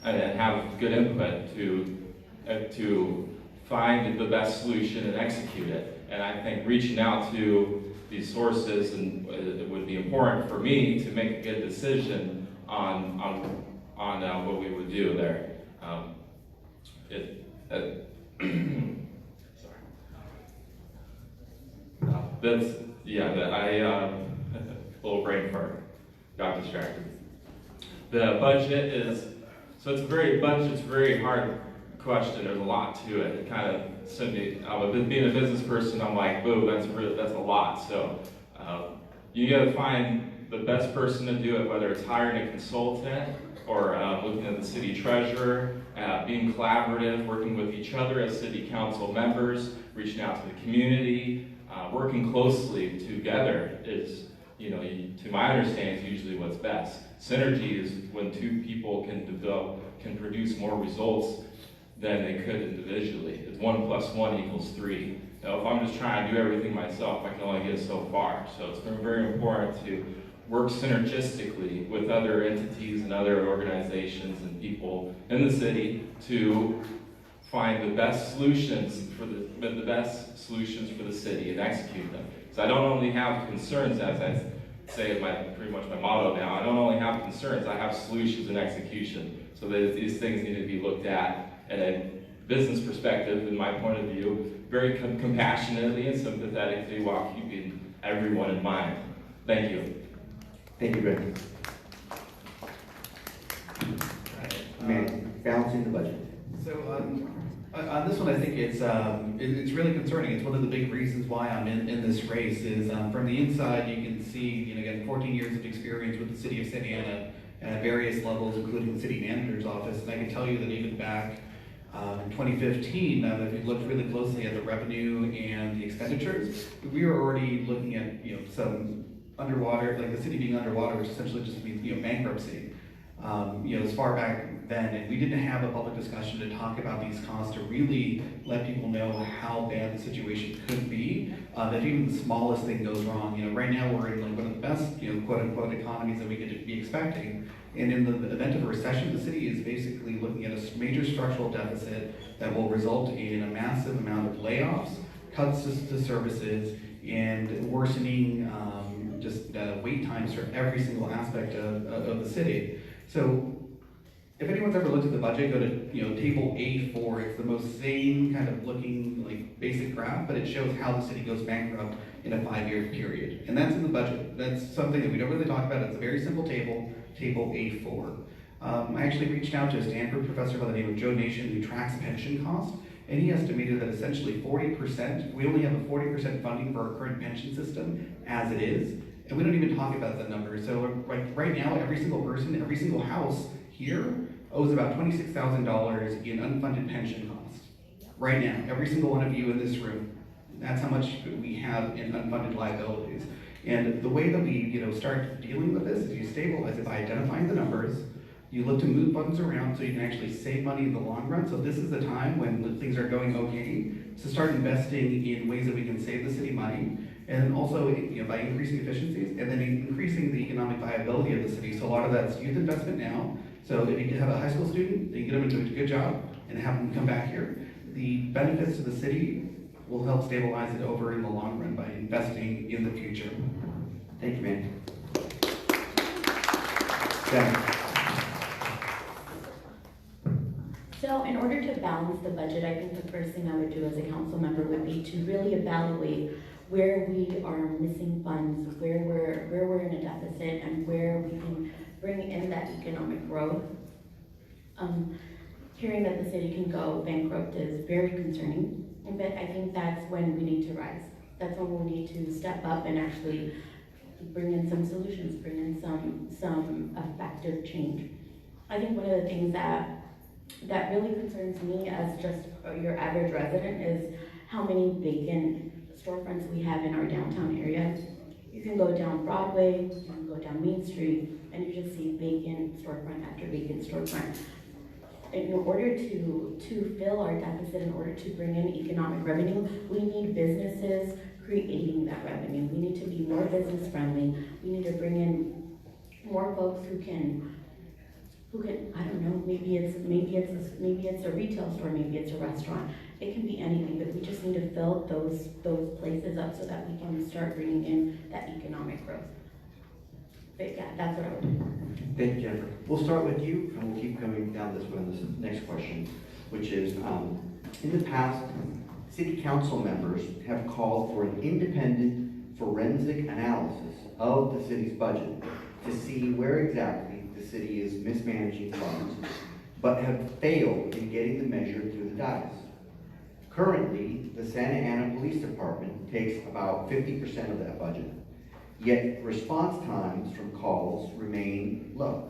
S6: and have good input to find the best solution and execute it. And I think reaching out to these sources and it would be important for me to make a good decision on what we would do there. Little brain fart, got distracted. The budget is, so it's a very hard question. There's a lot to it. It kind of, being a business person, I'm like, whoa, that's a lot. So you got to find the best person to do it, whether it's hiring a consultant or looking at the city treasurer, being collaborative, working with each other as city council members, reaching out to the community, working closely together is, to my understanding, is usually what's best. Synergy is when two people can produce more results than they could individually. It's 1 + 1 = 3. Now, if I'm just trying to do everything myself, I can only get so far. So it's been very important to work synergistically with other entities and other organizations and people in the city to find the best solutions for the city and execute them. So I don't only have concerns, as I say pretty much my motto now. I don't only have concerns, I have solutions and execution. So that these things need to be looked at in a business perspective, in my point of view, very compassionately and sympathetically while keeping everyone in mind. Thank you.
S2: Thank you, Rick. Man, balancing the budget.
S5: So on this one, I think it's really concerning. It's one of the big reasons why I'm in this race is from the inside you can see, again, 14 years of experience with the city of Santa Ana at various levels, including the city manager's office. And I can tell you that even back in 2015, if you looked really closely at the revenue and the expenditures, we were already looking at some underwater, like the city being underwater, which essentially just means bankruptcy. As far back then, and we didn't have a public discussion to talk about these costs to really let people know how bad the situation could be. That even the smallest thing goes wrong. Right now we're in one of the best, quote unquote, economies that we could be expecting. And in the event of a recession, the city is basically looking at a major structural deficit that will result in a massive amount of layoffs, cuts to services, and worsening wait times for every single aspect of the city. So if anyone's ever looked at the budget, go to table A4. It's the most same kind of looking basic graph, but it shows how the city goes bankrupt in a 5-year period. And that's in the budget. That's something that we don't really talk about. It's a very simple table, table A4. I actually reached out to a Stanford professor by the name of Joe Nation who tracks pension costs, and he estimated that essentially 40%, we only have a 40% funding for our current pension system as it is, And we don't even talk about the numbers. So right now, every single person, every single house here owes about $26,000 in unfunded pension costs. Right now, every single one of you in this room, that's how much we have in unfunded liabilities. And the way that we start dealing with this is you stabilize it by identifying the numbers. You look to move funds around so you can actually save money in the long run. So this is the time when things are going okay to start investing in ways that we can save the city money. And also by increasing efficiencies and then increasing the economic viability of the city. So a lot of that's youth investment now. So if you have a high school student, you get them into a good job and have them come back here. The benefits to the city will help stabilize it over in the long run by investing in the future.
S8: Thank you, man. Yeah.
S4: So in order to balance the budget, I think the first thing I would do as a council member would be to really evaluate where we are missing funds, where we're in a deficit, and where we can bring in that economic growth. Hearing that the city can go bankrupt is very concerning, but I think that's when we need to rise. That's when we need to step up and actually bring in some solutions, bring in some effective change. I think one of the things that really concerns me as just your average resident is how many vacant storefronts we have in our downtown area. You can go down Broadway, you can go down Main Street, and you just see vacant storefront after vacant storefront. In order to fill our deficit, in order to bring in economic revenue, we need businesses creating that revenue. We need to be more business friendly. We need to bring in more folks who can, I don't know, maybe it's a retail store, maybe it's a restaurant. It can be anything, but we just need to fill those places up so that we can start bringing in that economic growth. But yeah, that's what I would do.
S8: Thank you, Jennifer. We'll start with you, and we'll keep coming down this way on this next question, which is, in the past, city council members have called for an independent forensic analysis of the city's budget to see where exactly the city is mismanaging funds, but have failed in getting the measure through the dice. Currently, the Santa Ana Police Department takes about 50% of that budget, yet response times from calls remain low.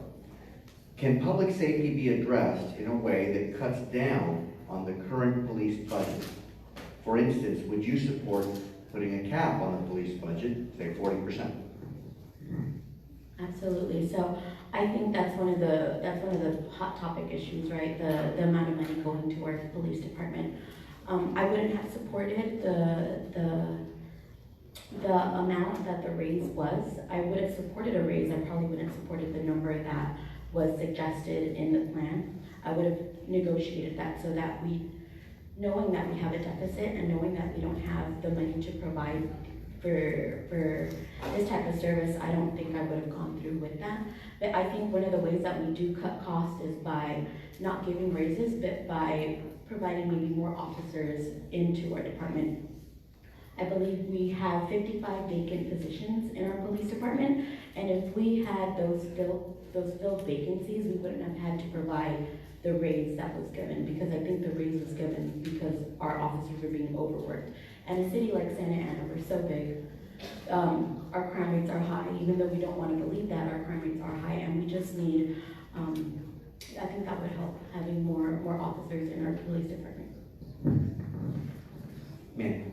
S8: Can public safety be addressed in a way that cuts down on the current police budget? For instance, would you support putting a cap on the police budget, say 40%?
S4: Absolutely. So I think that's one of the hot topic issues, right? The amount of money going towards the police department. I wouldn't have supported the amount that the raise was. I would have supported a raise. I probably wouldn't have supported the number that was suggested in the plan. I would have negotiated that so that knowing that we have a deficit and knowing that we don't have the money to provide for this type of service, I don't think I would have gone through with that. But I think one of the ways that we do cut costs is by not giving raises, but by providing maybe more officers into our department. I believe we have 55 vacant positions in our police department, and if we had those filled vacancies, we wouldn't have had to provide the raise that was given, because I think the raise was given because our officers were being overworked. And a city like Santa Ana, we're so big, our crime rates are high. Even though we don't want to believe that, our crime rates are high, and we just need, I think that would help, having more officers in our police department.
S8: Man.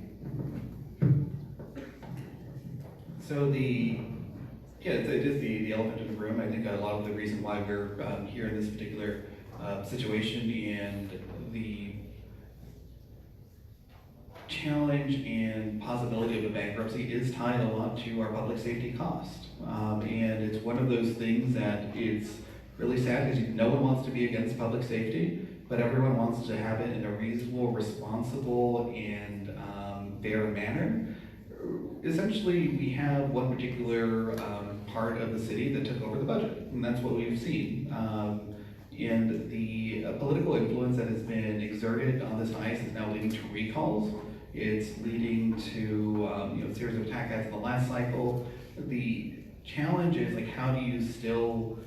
S5: So it is the elephant in the room. I think a lot of the reason why we're here in this particular situation and the challenge and possibility of a bankruptcy is tied a lot to our public safety cost. And it's one of those things that it's really sad because no one wants to be against public safety, but everyone wants to have it in a reasonable, responsible, and fair manner. Essentially, we have one particular part of the city that took over the budget, and that's what we've seen. And the political influence that has been exerted on this ice is now leading to recalls. It's leading to a series of attack ads in the last cycle. The challenge is, like, how do you still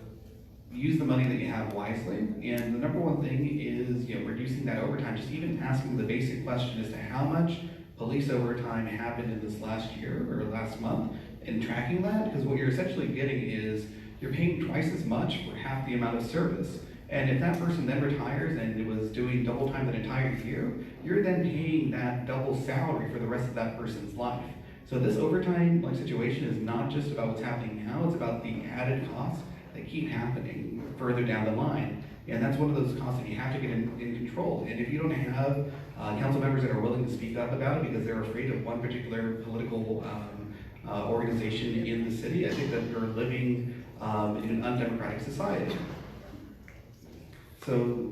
S5: use the money that you have wisely? And the number one thing is reducing that overtime. Just even asking the basic question as to how much police overtime happened in this last year or last month, in tracking that, because what you're essentially getting is you're paying twice as much for half the amount of service. And if that person then retires and was doing double time that entire year, you're then paying that double salary for the rest of that person's life. So this overtime situation is not just about what's happening now, it's about the added costs that keep happening further down the line. And that's one of those costs that you have to get in control. And if you don't have council members that are willing to speak up about it because they're afraid of one particular political organization in the city, I think that you're living in an undemocratic society. So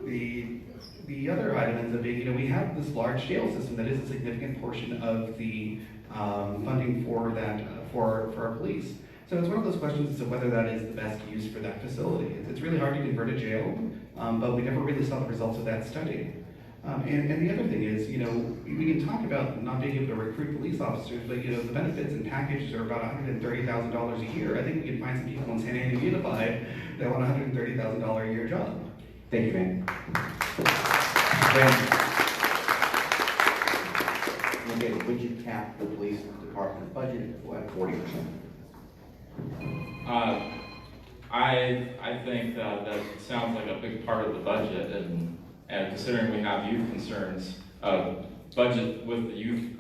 S5: the other item ends up being, we have this large jail system that is a significant portion of the funding for that for our police. So it's one of those questions as to whether that is the best use for that facility. It's really hard to convert a jail, but we never really saw the results of that study. And the other thing is, we can talk about not being able to recruit police officers, but the benefits and packages are about $130,000 a year. I think we can find some people in Santa Ana Unified that want a $130,000 a year job.
S8: Thank you, man. Okay, would you cap the police department budget at 40%?
S6: I think that sounds like a big part of the budget, and considering we have youth concerns, budget with the youth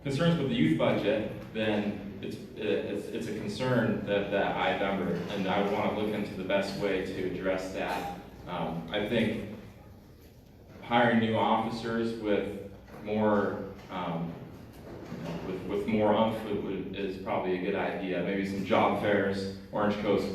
S6: concerns with the youth budget, then it's a concern that I number, and I want to look into the best way to address that. I think hiring new officers with more with more oomph is probably a good idea. Maybe some job fairs. Orange Coast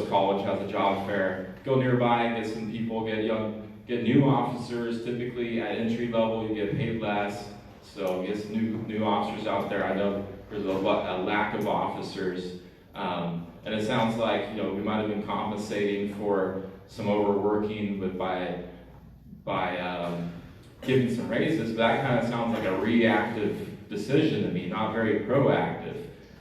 S6: College has a job fair. Go nearby, get some people, get new officers. Typically at entry level, you get paid less. So get some new officers out there. I know there's a lack of officers, and it sounds like we might have been compensating for some overworking by giving some raises, but that kind of sounds like a reactive decision to me, not very proactive.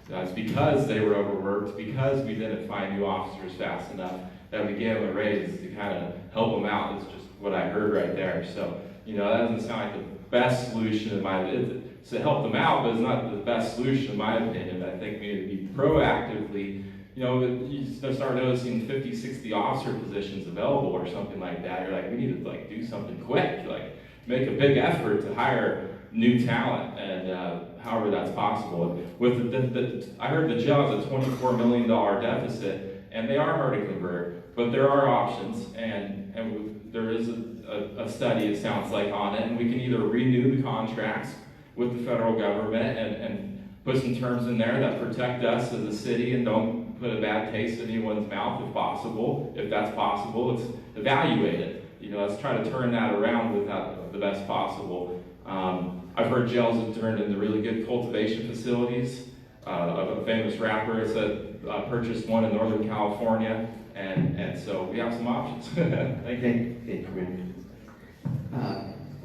S6: It's because they were overworked, because we didn't find new officers fast enough, that we gave them a raise to kind of help them out. It's just what I heard right there. So, that doesn't sound like the best solution in my opinion. It's to help them out, but it's not the best solution in my opinion. I think we need to be proactively, you start noticing 50, 60 officer positions available or something like that. You're like, we need to do something quick, make a big effort to hire new talent, and however that's possible. With I heard the jail has a $24 million deficit, and they are hard to convert, but there are options, and there is a study, it sounds like, on it, and we can either renew the contracts with the federal government and put some terms in there that protect us as a city and don't put a bad taste in anyone's mouth if that's possible. Let's evaluate it. Let's try to turn that around without the best possible. I've heard jails have turned into really good cultivation facilities. A famous rapper said purchased one in Northern California, and so we have some options. Thank you.
S8: Thank you, Randy.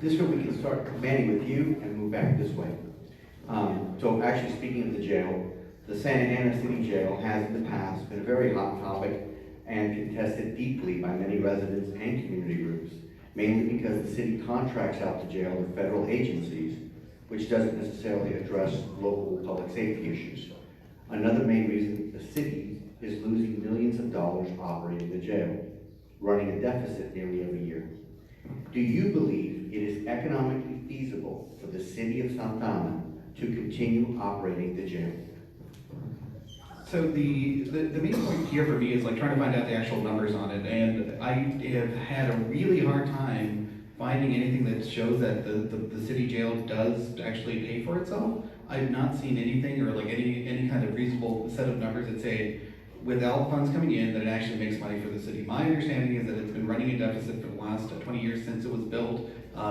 S8: This way we can start, Manny, with you and move back this way. So actually, speaking of the jail, the Santa Ana City Jail has in the past been a very hot topic and contested deeply by many residents and community groups, mainly because the city contracts out the jail to federal agencies, which doesn't necessarily address local public safety issues. Another main reason the city is losing millions of dollars operating the jail, running a deficit nearly every year. Do you believe it is economically feasible for the city of Santa Ana to continue operating the jail?
S5: So the main point here for me is trying to find out the actual numbers on it, and I have had a really hard time finding anything that shows that the city jail does actually pay for itself. I've not seen anything or any kind of reasonable set of numbers that say without funds coming in that it actually makes money for the city. My understanding is that it's been running a deficit for the last 20 years since it was built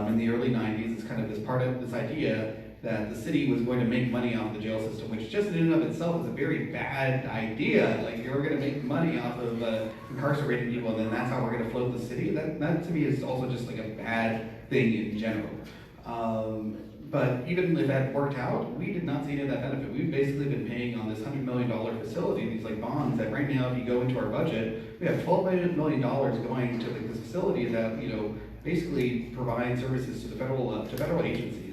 S5: in the early 90s. It's kind of this part of this idea that the city was going to make money off the jail system, which just in and of itself is a very bad idea. You're going to make money off of incarcerating people, and then that's how we're going to float the city. That to me is also just a bad thing in general. But even if that worked out, we did not see any of that benefit. We've basically been paying on this $100 million facility, these bonds that right now, if you go into our budget, we have $12 million going to this facility that basically provide services to the federal agencies.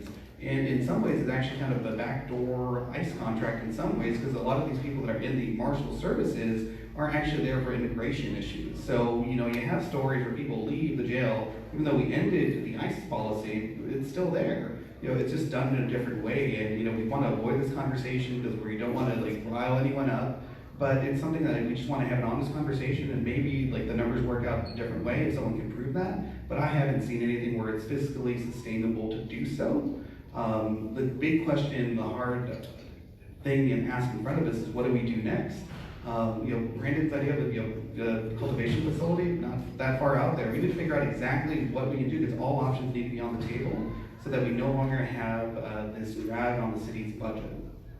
S5: And in some ways, it's actually kind of the backdoor ICE contract in some ways, because a lot of these people that are in the marshal services are actually there for immigration issues. So, you know, you have stories where people leave the jail, even though we ended the ICE policy, it's still there. You know, it's just done in a different way, and you know, we want to avoid this conversation because we don't want to like rile anyone up. But it's something that we just want to have an honest conversation, and maybe like the numbers work out a different way if someone can prove that. But I haven't seen anything where it's fiscally sustainable to do so. The big question, the hard thing in asking in front of us is what do we do next? You know, Brandon's idea of the cultivation facility, not that far out there. We need to figure out exactly what we can do because all options need to be on the table so that we no longer have this drag on the city's budget.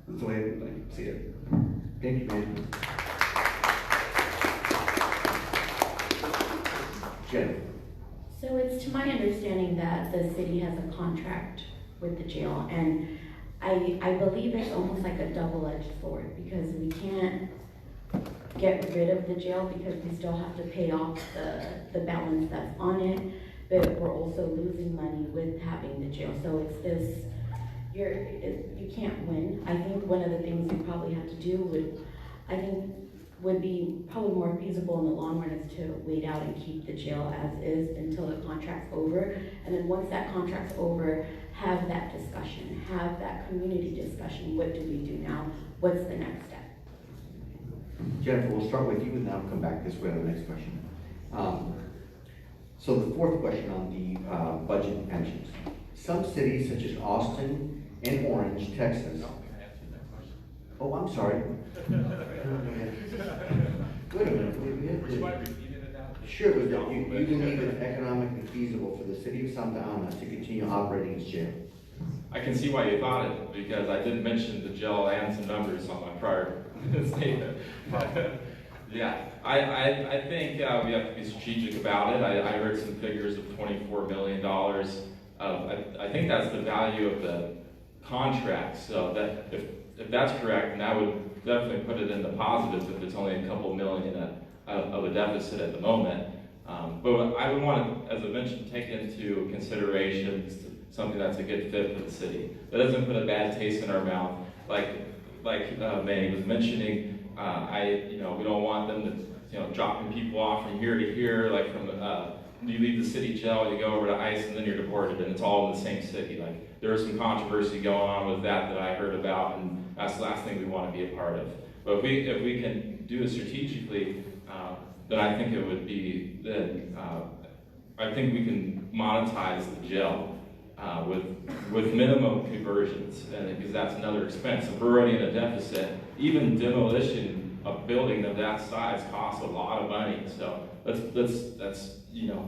S5: That's the way I see it.
S8: Thank you, man. Jen.
S4: So it's to my understanding that the city has a contract with the jail, and I believe it's almost like a double-edged sword because we can't get rid of the jail because we still have to pay off the balance that's on it, but we're also losing money with having the jail. So it's this, you can't win. I think one of the things we probably have to do would be probably more feasible in the long run is to wait out and keep the jail as is until the contract's over. And then once that contract's over, have that discussion, have that community discussion. What do we do now? What's the next step?
S8: Jennifer, we'll start with you and then I'll come back this way on the next question. So the fourth question on the budget and pensions. Some cities such as Austin and Orange, Texas. Oh, I'm sorry. Wait a minute.
S6: Would you mind repeating it now?
S8: Sure, it was that you believe it's economically feasible for the city of Santa Ana to continue operating its jail.
S6: I can see why you thought it, because I did mention the jail and some numbers on my prior statement. Yeah, I think we have to be strategic about it. I heard some figures of $24 million. I think that's the value of the contract, so that if that's correct, then I would definitely put it in the positives if it's only a couple million of a deficit at the moment. But I would want to, as I mentioned, take into consideration something that's a good fit for the city. That doesn't put a bad taste in our mouth. Like Manny was mentioning, we don't want them to, dropping people off from here to here, like from you leave the city jail, you go over to ICE, and then you're deported, and it's all in the same city. Like there was some controversy going on with that I heard about, and that's the last thing we want to be a part of. But if we can do it strategically, then I think it would be I think we can monetize the jail with minimum conversions, and because that's another expense. If we're already in a deficit, even demolition of building of that size costs a lot of money. So let's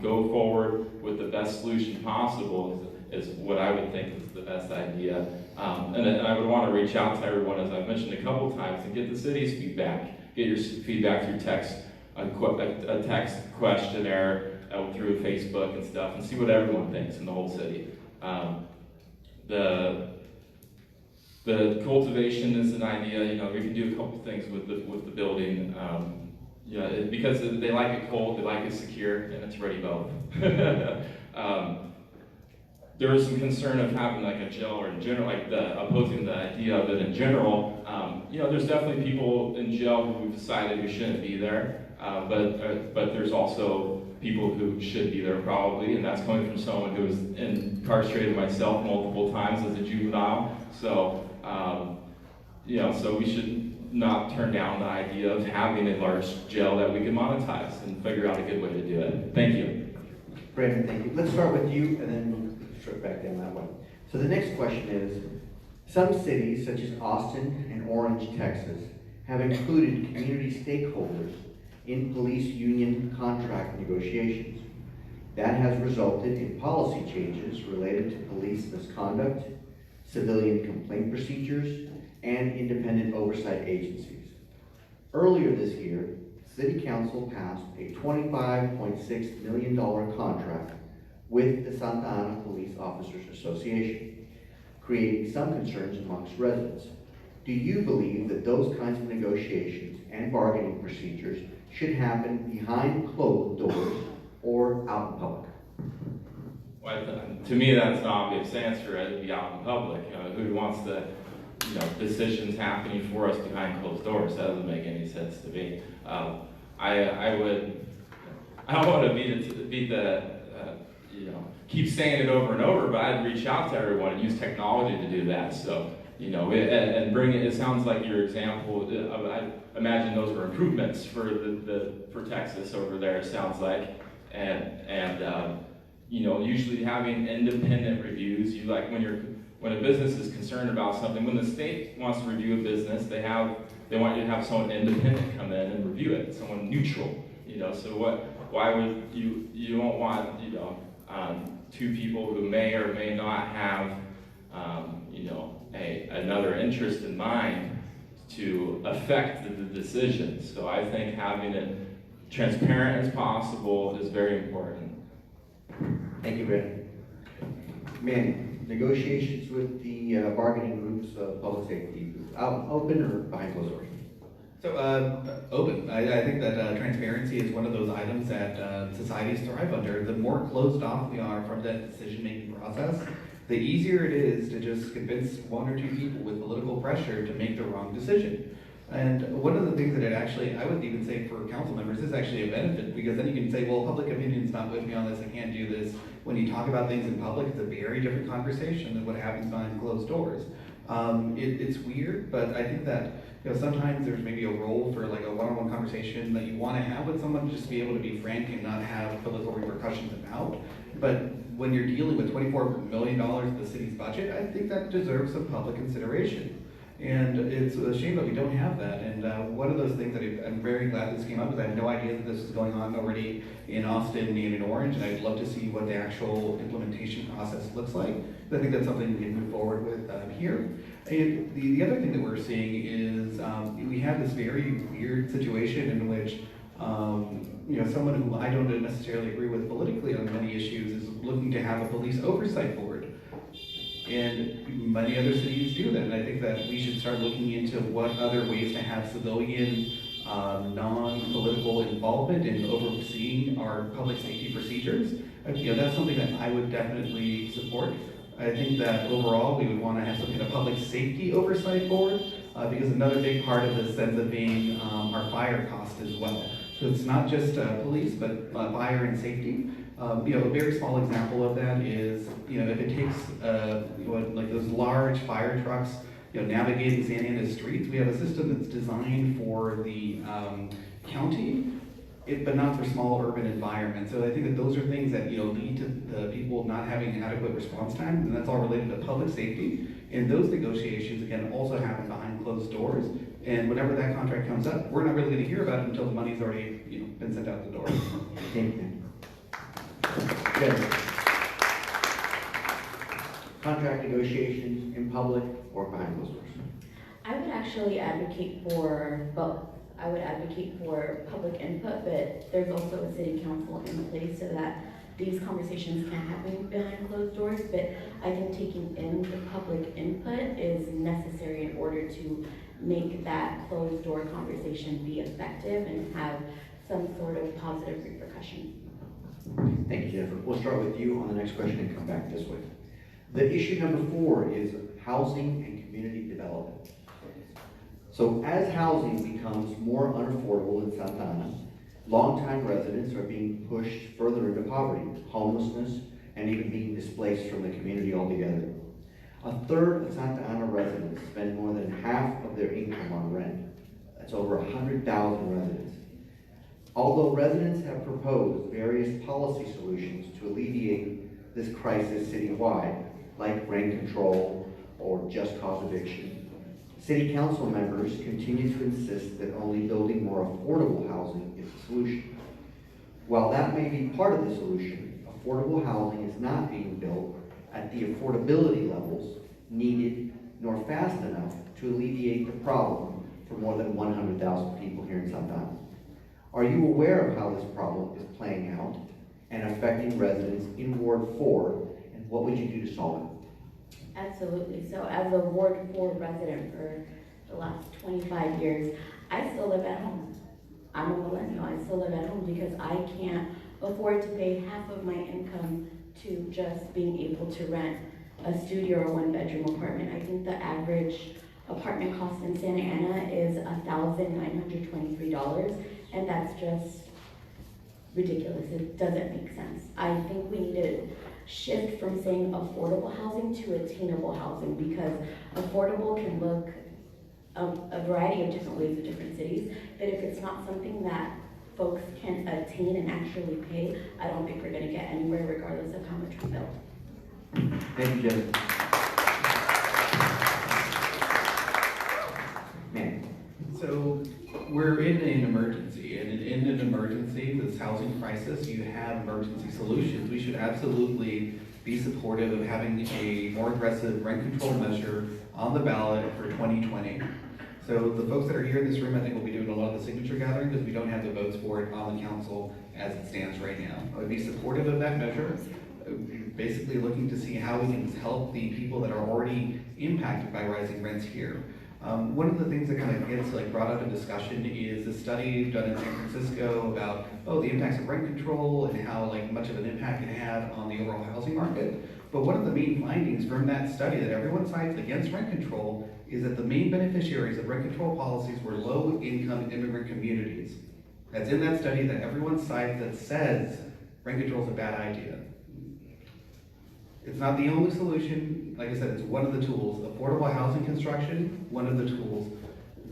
S6: go forward with the best solution possible is what I would think is the best idea. And I would want to reach out to everyone, as I've mentioned a couple times, and get the city's feedback. Get your feedback through text, a text questionnaire through Facebook and stuff, and see what everyone thinks in the whole city. The cultivation is an idea. We can do a couple things with the building. Because they like it cold, they like it secure, and it's ready both. There was some concern of having like a jail or in general, like opposing the idea of it in general. There's definitely people in jail who decided who shouldn't be there, but there's also people who should be there probably, and that's coming from someone who was incarcerated myself multiple times as a juvenile. So, so we should not turn down the idea of having a large jail that we can monetize and figure out a good way to do it. Thank you.
S8: Brandon, thank you. Let's start with you and then we'll straight back down that way. So the next question is, some cities such as Austin and Orange, Texas, have included community stakeholders in police union contract negotiations. That has resulted in policy changes related to police misconduct, civilian complaint procedures, and independent oversight agencies. Earlier this year, City Council passed a $25.6 million contract with the Santa Ana Police Officers Association, creating some concerns amongst residents. Do you believe that those kinds of negotiations and bargaining procedures should happen behind closed doors or out in public?
S6: To me, that's the obvious answer, to be out in public. Who wants the decisions happening for us behind closed doors? That doesn't make any sense to me. I don't want to keep saying it over and over, but I'd reach out to everyone and use technology to do that. So, and bring it. It sounds like your example. I imagine those were improvements for for Texas over there. It sounds like, and usually having independent reviews. When a business is concerned about something, when the state wants to review a business, they want you to have someone independent come in and review it, someone neutral. So why would you don't want two people who may or may not have another interest in mind to affect the decision. So I think having it transparent as possible is very important.
S8: Thank you, Brandon. Manny, negotiations with the bargaining groups of public safety, out open or behind closed doors?
S5: So, open. I think that transparency is one of those items that societies thrive under. The more closed off we are from that decision-making process, the easier it is to just convince one or two people with political pressure to make the wrong decision. And one of the things that I would even say for council members, is actually a benefit, because then you can say, well, public opinion's not with me on this, I can't do this. When you talk about things in public, it's a very different conversation than what happens behind closed doors. It's weird, but I think that sometimes there's maybe a role for like a one-on-one conversation that you want to have with someone, just to be able to be frank and not have political repercussions about. But when you're dealing with $24 million of the city's budget, I think that deserves some public consideration. And it's a shame that we don't have that. And one of those things that I'm very glad this came up, because I had no idea that this was going on already in Austin and in Orange, and I'd love to see what the actual implementation process looks like. I think that's something we can move forward with here. And the other thing that we're seeing is we have this very weird situation in which someone who I don't necessarily agree with politically on many issues is looking to have a police oversight board. And many other cities do that, and I think that we should start looking into what other ways to have civilian, non-political involvement in overseeing our public safety procedures. That's something that I would definitely support. I think that overall we would want to have some kind of public safety oversight board, because another big part of this ends up being our fire cost as well. So it's not just police, but fire and safety. A very small example of that is, if it takes like those large fire trucks, navigating Santa Ana streets, we have a system that's designed for the county, but not for small urban environments. So I think that those are things that lead to the people not having adequate response time, and that's all related to public safety. And those negotiations, again, also happen behind closed doors. And whenever that contract comes up, we're not really going to hear about it until the money's already been sent out the door.
S8: Thank you. Good. Contract negotiations in public or behind closed doors?
S4: I would actually advocate for both. I would advocate for public input, but there's also a city council in place so that these conversations can happen behind closed doors. But I think taking in the public input is necessary in order to make that closed door conversation be effective and have some sort of positive repercussions.
S8: Thank you, Jennifer. We'll start with you on the next question and come back this way. The issue number 4 is housing and community development. So as housing becomes more unaffordable in Santa Ana, longtime residents are being pushed further into poverty, homelessness, and even being displaced from the community altogether. A third of Santa Ana residents spend more than half of their income on rent. That's over 100,000 residents. Although residents have proposed various policy solutions to alleviate this crisis citywide, like rent control or just cause eviction, city council members continue to insist that only building more affordable housing is the solution. While that may be part of the solution, affordable housing is not being built at the affordability levels needed nor fast enough to alleviate the problem for more than 100,000 people here in Santa Ana. Are you aware of how this problem is playing out and affecting residents in Ward 4, and what would you do to solve it?
S4: Absolutely. So as a Ward 4 resident for the last 25 years, I still live at home. I'm a millennial. I still live at home because I can't afford to pay half of my income to just being able to rent a studio or one-bedroom apartment. I think the average apartment cost in Santa Ana is $1,923, and that's just ridiculous. It doesn't make sense. I think we need to shift from saying affordable housing to attainable housing, because affordable can look a variety of different ways in different cities, but if it's not something that folks can attain and actually pay, I don't think we're gonna get anywhere regardless of how much we build.
S8: Thank you, Jen. Man.
S5: So we're in an emergency, and in an emergency, this housing crisis, you have emergency solutions. We should absolutely be supportive of having a more aggressive rent control measure on the ballot for 2020. So the folks that are here in this room, I think will be doing a lot of the signature gathering because we don't have the votes for it on the council as it stands right now. I would be supportive of that measure. Basically looking to see how we can help the people that are already impacted by rising rents here. One of the things that kind of gets brought up in discussion is a study done in San Francisco about the impacts of rent control and how much of an impact it had on the overall housing market. But one of the main findings from that study that everyone cites against rent control is that the main beneficiaries of rent control policies were low-income immigrant communities. That's in that study that everyone cites that says rent control is a bad idea. It's not the only solution. Like I said, it's one of the tools. Affordable housing construction, one of the tools.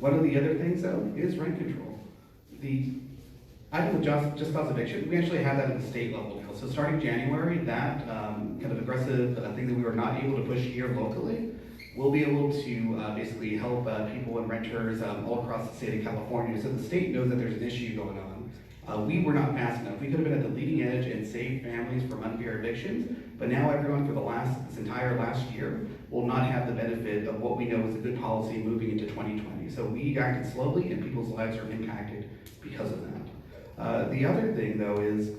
S5: One of the other things, though, is rent control. The item with just cause eviction, we actually have that at the state level now. So starting January, that kind of aggressive thing that we were not able to push here locally, we'll be able to basically help people and renters all across the state of California. So the state knows that there's an issue going on. We were not fast enough. We could have been at the leading edge and saved families from unfair evictions, but now everyone for this entire last year will not have the benefit of what we know is a good policy moving into 2020. So we acted slowly and people's lives are impacted because of that. The other thing though is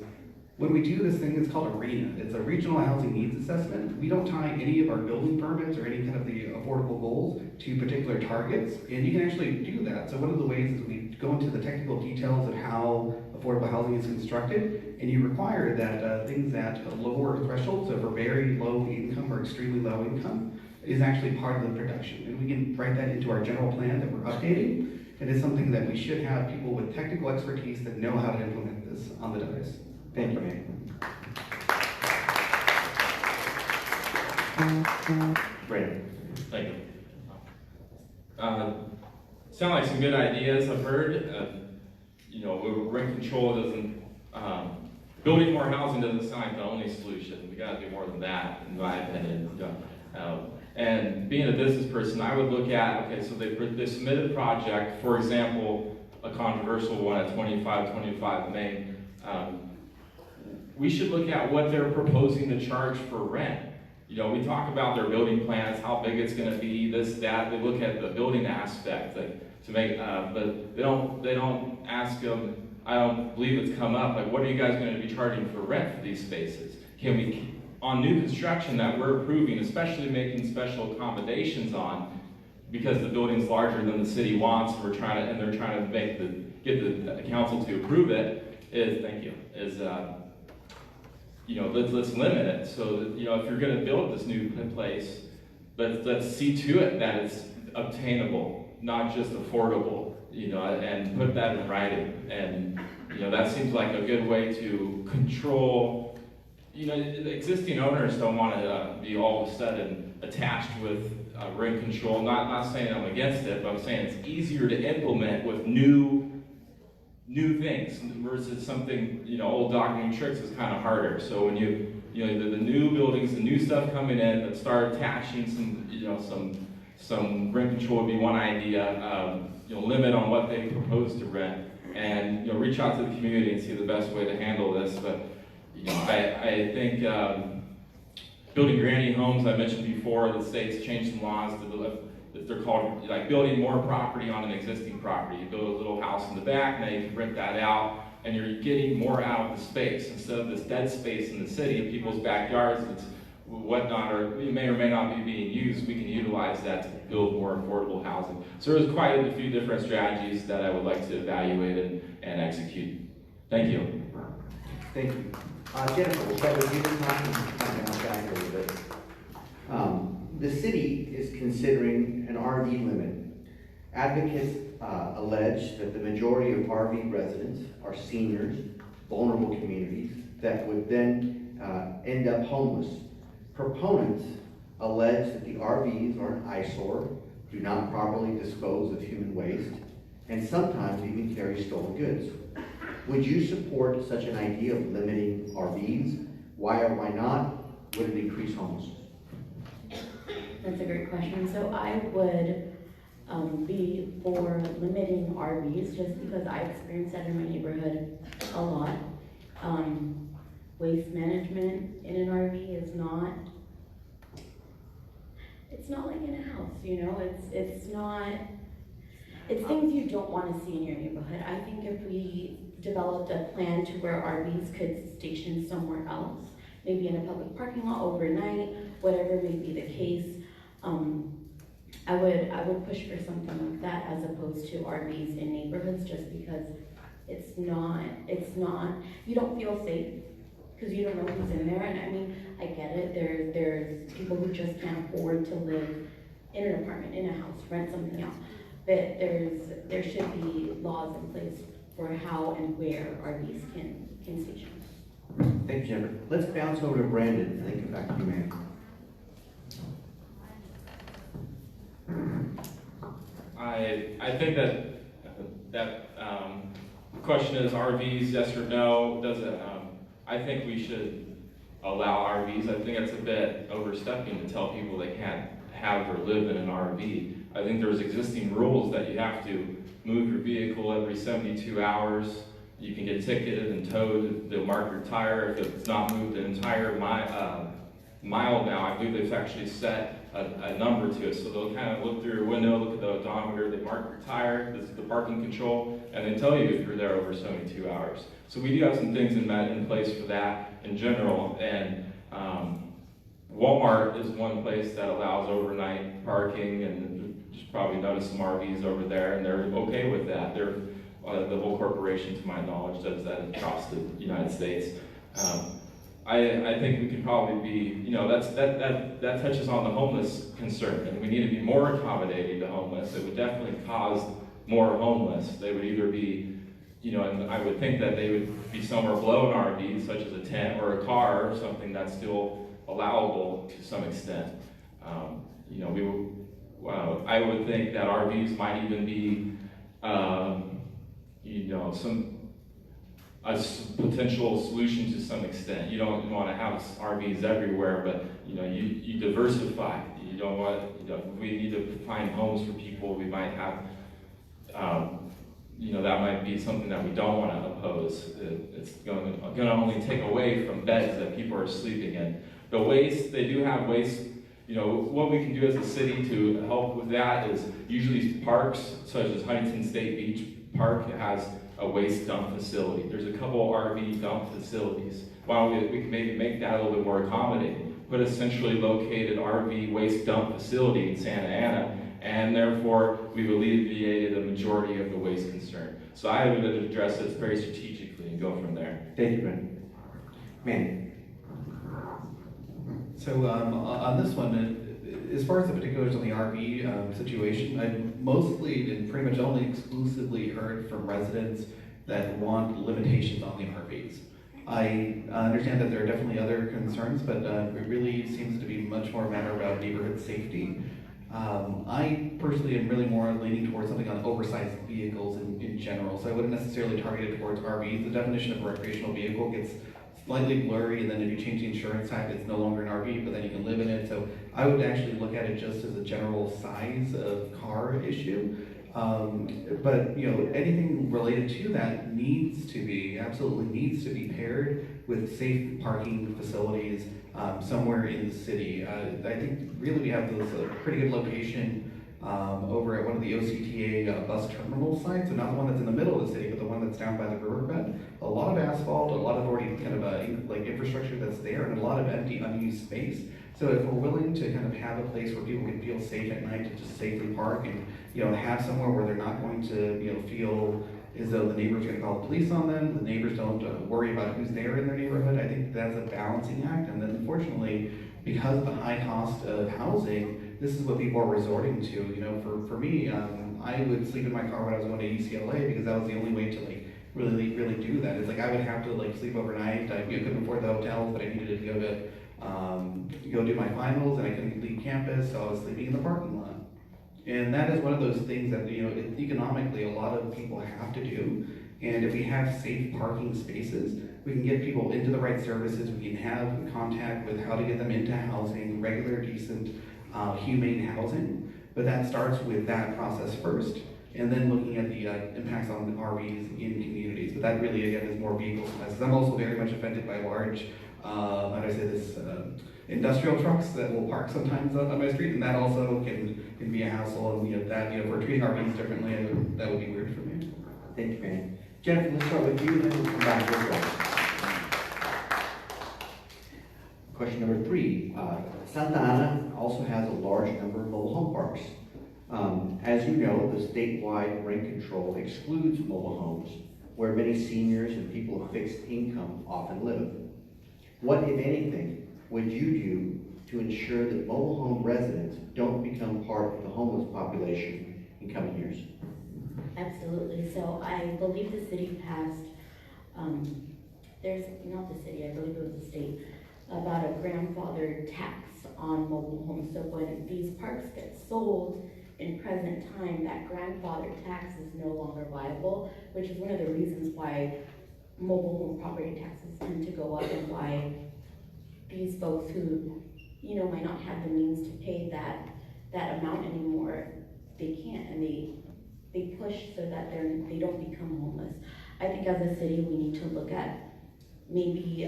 S5: when we do this thing, it's called ARENA. It's a regional housing needs assessment. We don't tie any of our building permits or any kind of the affordable goals to particular targets, and you can actually do that. So one of the ways is we go into the technical details of how affordable housing is constructed, and you require that things at lower thresholds, so for very low income or extremely low income, is actually part of the production. And we can write that into our general plan that we're updating. It is something that we should have people with technical expertise that know how to implement this on the device.
S8: Thank you, man. Brandon.
S6: Thank you. Sound like some good ideas I've heard. Rent control doesn't, building more housing doesn't sound like the only solution. We gotta do more than that, in my opinion. And being a business person, I would look at, okay, so they submitted a project, for example, a controversial one at 2525 Main. We should look at what they're proposing to charge for rent. We talk about their building plans, how big it's going to be, this, that. They look at the building aspect to make, but they don't ask them. I don't believe it's come up. What are you guys going to be charging for rent for these spaces? Can we, on new construction that we're approving, especially making special accommodations on, because the building's larger than the city wants, they're trying to get the council to approve it. Let's limit it so that, if you're going to build this new place, let's see to it that it's obtainable, not just affordable, and put that in writing. And, that seems like a good way to control, the existing owners don't want to be all of a sudden attached with rent control. Not saying I'm against it, but I'm saying it's easier to implement with new things versus something, old dog new tricks is kind of harder. So when the new buildings, the new stuff coming in that start attaching some rent control would be one idea. Limit on what they propose to rent, and reach out to the community and see the best way to handle this. But I think building granny homes, I mentioned before, the state's changed some laws they're called building more property on an existing property. You build a little house in the back, now you can rent that out, and you're getting more out of the space. Instead of this dead space in the city, in people's backyards, it's whatnot, or may not be being used, we can utilize that to build more affordable housing. So there's quite a few different strategies that I would like to evaluate and execute. Thank you.
S8: Thank you. Jennifer, we'll start with you this time, and come down back a little bit. The city is considering an RV limit. Advocates allege that the majority of RV residents are seniors, vulnerable communities, that would then end up homeless. Proponents allege that the RVs are an eyesore, do not properly dispose of human waste, and sometimes even carry stolen goods. Would you support such an idea of limiting RVs? Why or why not? Would it increase homelessness?
S4: That's a great question. So I would be for limiting RVs just because I experience that in my neighborhood a lot. Waste management in an RV is not, it's not like in a house, you know, it's not, it's things you don't want to see in your neighborhood. I think if we developed a plan to where RVs could station somewhere else, maybe in a public parking lot overnight, whatever may be the case, I would push for something like that as opposed to RVs in neighborhoods, just because it's not, you don't feel safe because you don't know who's in there. And I mean, I get it, there's people who just can't afford to live in an apartment, in a house, rent something out. But there should be laws in place for how and where RVs can station.
S8: Thank you, Jennifer. Let's bounce over to Brandon and then come back to you, man.
S6: I think that question is RVs, yes or no. Does it? I think we should allow RVs. I think it's a bit overstepping to tell people they can't have or live in an RV. I think there's existing rules that you have to move your vehicle every 72 hours. You can get ticketed and towed. They'll mark your tire if it's not moved an entire mile now. I believe they've actually set a number to it. So they'll kind of look through your window, look at the odometer, they mark your tire, this is the parking control, and they tell you if you're there over 72 hours. So we do have some things in place for that in general. And Walmart is one place that allows overnight parking, and you should probably notice some RVs over there, and they're okay with that. They're the whole corporation, to my knowledge, does that across the United States. I think we could probably be, you know, that touches on the homeless concern, and we need to be more accommodating to homeless. It would definitely cause more homeless. They would either be, you know, and I would think that they would be somewhere below an RV, such as a tent or a car, or something that's still allowable to some extent. You know, I would think that RVs might even be, you know, a potential solution to some extent. You don't want to have RVs everywhere, but you know, you diversify. You don't want, you know, we need to find homes for people. We might have, you know, that might be something that we don't want to oppose. It's going to only take away from beds that people are sleeping in. The waste, they do have waste. You know, what we can do as a city to help with that is usually parks, such as Huntington State Beach Park has a waste dump facility. There's a couple RV dump facilities. Why don't we can maybe make that a little bit more accommodating? Put a centrally located RV waste dump facility in Santa Ana, and therefore we've alleviated a majority of the waste concern. So I would address this very strategically and go from there.
S8: Thank you, Brandon. Man.
S9: So on this one, as far as the particulars on the RV situation, I've mostly and pretty much only exclusively heard from residents that want limitations on the RVs. I understand that there are definitely other concerns, but it really seems to be much more a matter about neighborhood safety. I personally am really more leaning towards something on oversized vehicles in general, so I wouldn't necessarily target it towards RVs. The definition of a recreational vehicle gets slightly blurry, and then if you change the insurance type, it's no longer an RV, but then you can live in it. So I would actually look at it just as a general size of car issue. But you know, anything related to that absolutely needs to be paired with safe parking facilities somewhere in the city. I think really we have those pretty good location over at one of the OCTA bus terminal sites, so not the one that's in the middle of the city, but the one that's down by the riverbed. A lot of asphalt, a lot of already kind of like infrastructure that's there, and a lot of empty, unused space. So if we're willing to kind of have a place where people can feel safe at night to just safely park and, you know, have somewhere where they're not going to, you know, feel as though the neighbor's gonna call the police on them, the neighbors don't worry about who's there in their neighborhood. I think that's a balancing act, and then unfortunately, because of the high cost of housing, this is what people are resorting to. You know, for me, I would sleep in my car when I was going to UCLA because that was the only way to like really do that. It's like I would have to like sleep overnight. I couldn't afford the hotels, but I needed to go do my finals, and I couldn't leave campus, so I was sleeping in the parking lot. And that is one of those things that, you know, economically a lot of people have to do. And if we have safe parking spaces, we can get people into the right services, we can have contact with how to get them into housing, regular, decent, humane housing. But that starts with that process first, and then looking at the impacts on the RVs in communities. But that really, again, is more vehicle sizes. I'm also very much offended by large, how do I say this, industrial trucks that will park sometimes on my street, and that also can be a hassle. And if we're treating RVs differently, that would be weird for me.
S8: Thank you, man. Jennifer, let's start with you, and then we'll come back to you. Question number 3. Santa Ana also has a large number of mobile home parks. As you know, the statewide rent control excludes mobile homes, where many seniors and people of fixed income often live. What, if anything, would you do to ensure that mobile home residents don't become part of the homeless population in coming years?
S4: Absolutely. So I believe the city passed, there's not the city, I believe it was the state, about a grandfathered tax on mobile homes. So when these parks get sold in present time, that grandfathered tax is no longer viable, which is one of the reasons why mobile home property taxes tend to go up, and why these folks who, might not have the means to pay that amount anymore, they can't, and they push so that they don't become homeless. I think as a city, we need to look at maybe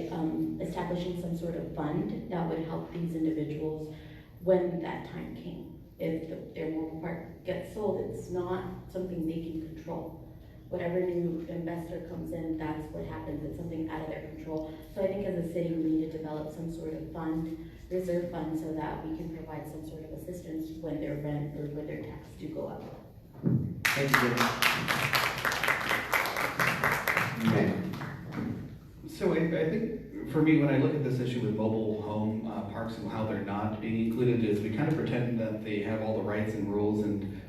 S4: establishing some sort of fund that would help these individuals when that time came. If their mobile park gets sold, it's not something they can control. Whatever new investor comes in, that's what happens. It's something out of their control. So I think as a city, we need to develop some sort of fund, reserve fund, so that we can provide some sort of assistance when their rent or when their taxes do go up.
S8: Thank you, Jennifer.
S9: So I think for me, when I look at this issue with mobile home parks and how they're not being included, is we kind of pretend that they have all the rights and rules and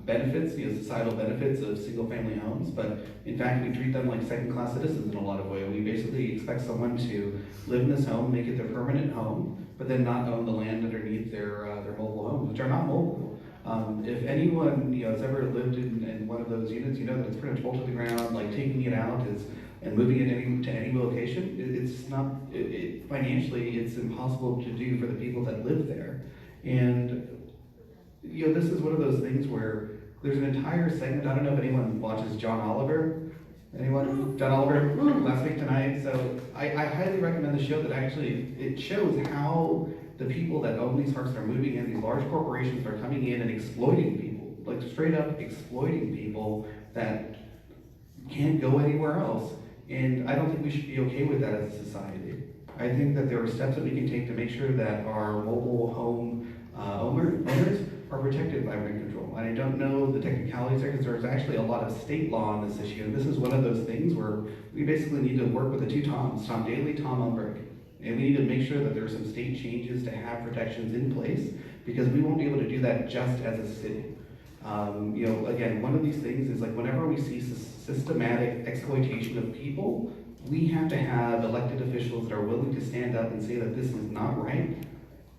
S9: benefits, societal benefits of single-family homes, but in fact, we treat them like second-class citizens in a lot of ways. We basically expect someone to live in this home, make it their permanent home, but then not own the land underneath their mobile homes, which are not mobile. If anyone has ever lived in one of those units, you know that it's pretty much bolted to the ground. Like taking it out and moving it to any location, it's not financially, it's impossible to do for the people that live there. And this is one of those things where there's an entire segment. I don't know if anyone watches John Oliver. Anyone? John Oliver last week tonight. So I highly recommend the show. That actually it shows how the people that own these parks are moving in. These large corporations are coming in and exploiting people, like straight up exploiting people that can't go anywhere else. And I don't think we should be okay with that as a society. I think that there are steps that we can take to make sure that our mobile home owners are protected by rent control. And I don't know the technicalities there, because there's actually a lot of state law on this issue. And this is one of those things where we basically need to work with the two Toms, Tom Daly, Tom Umbrick. And we need to make sure that there are some state changes to have protections in place, because we won't be able to do that just as a city. Again, one of these things is like whenever we see systematic exploitation of people, we have to have elected officials that are willing to stand up and say that this is not right,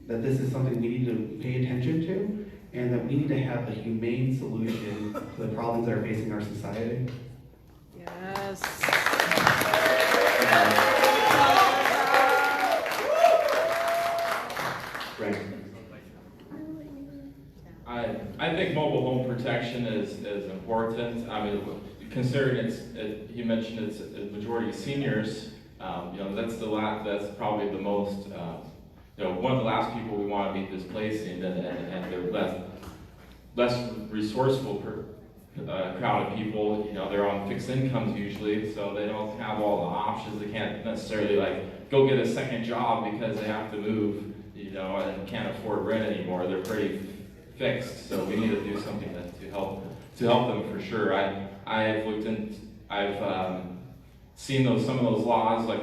S9: that this is something we need to pay attention to, and that we need to have a humane solution to the problems that are facing our society.
S10: Yes.
S8: Right.
S6: I think mobile home protection is important. I mean, considering you mentioned it's a majority of seniors. That's probably the most. One of the last people we want to be displacing, and they're less resourceful crowd of people. They're on fixed incomes usually, so they don't have all the options. They can't necessarily go get a second job because they have to move, and can't afford rent anymore. They're pretty fixed, so we need to do something to help them for sure. I've seen some of those laws, like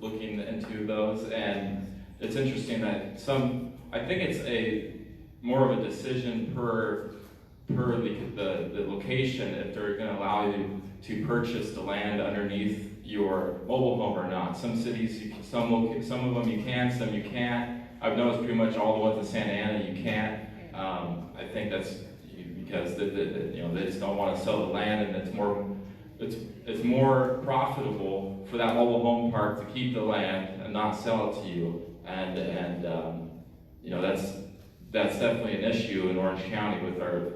S6: looking into those, and it's interesting that I think it's more of a decision per the location if they're going to allow you to purchase the land underneath your mobile home or not. Some cities, some of them you can, some you can't. I've noticed pretty much all the ones in Santa Ana you can't. I think that's because they just don't want to sell the land, and it's more profitable for that mobile home park to keep the land and not sell it to you. And that's definitely an issue in Orange County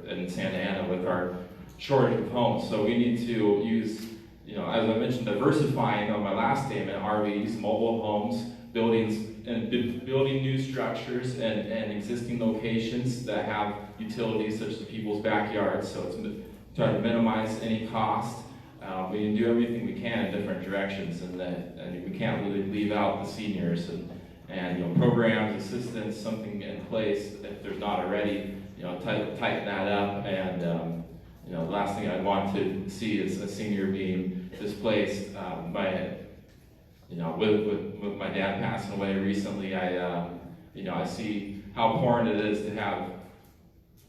S6: in Santa Ana with our shortage of homes. So we need to use, as I mentioned, diversifying on my last statement, RVs, mobile homes, buildings, and building new structures and existing locations that have utilities such as people's backyards. So it's trying to minimize any cost. We can do everything we can in different directions, and we can't really leave out the seniors and programs, assistance, something in place if there's not already. Tighten that up. And the last thing I'd want to see is a senior being displaced. With my dad passing away recently, I see how important it is to have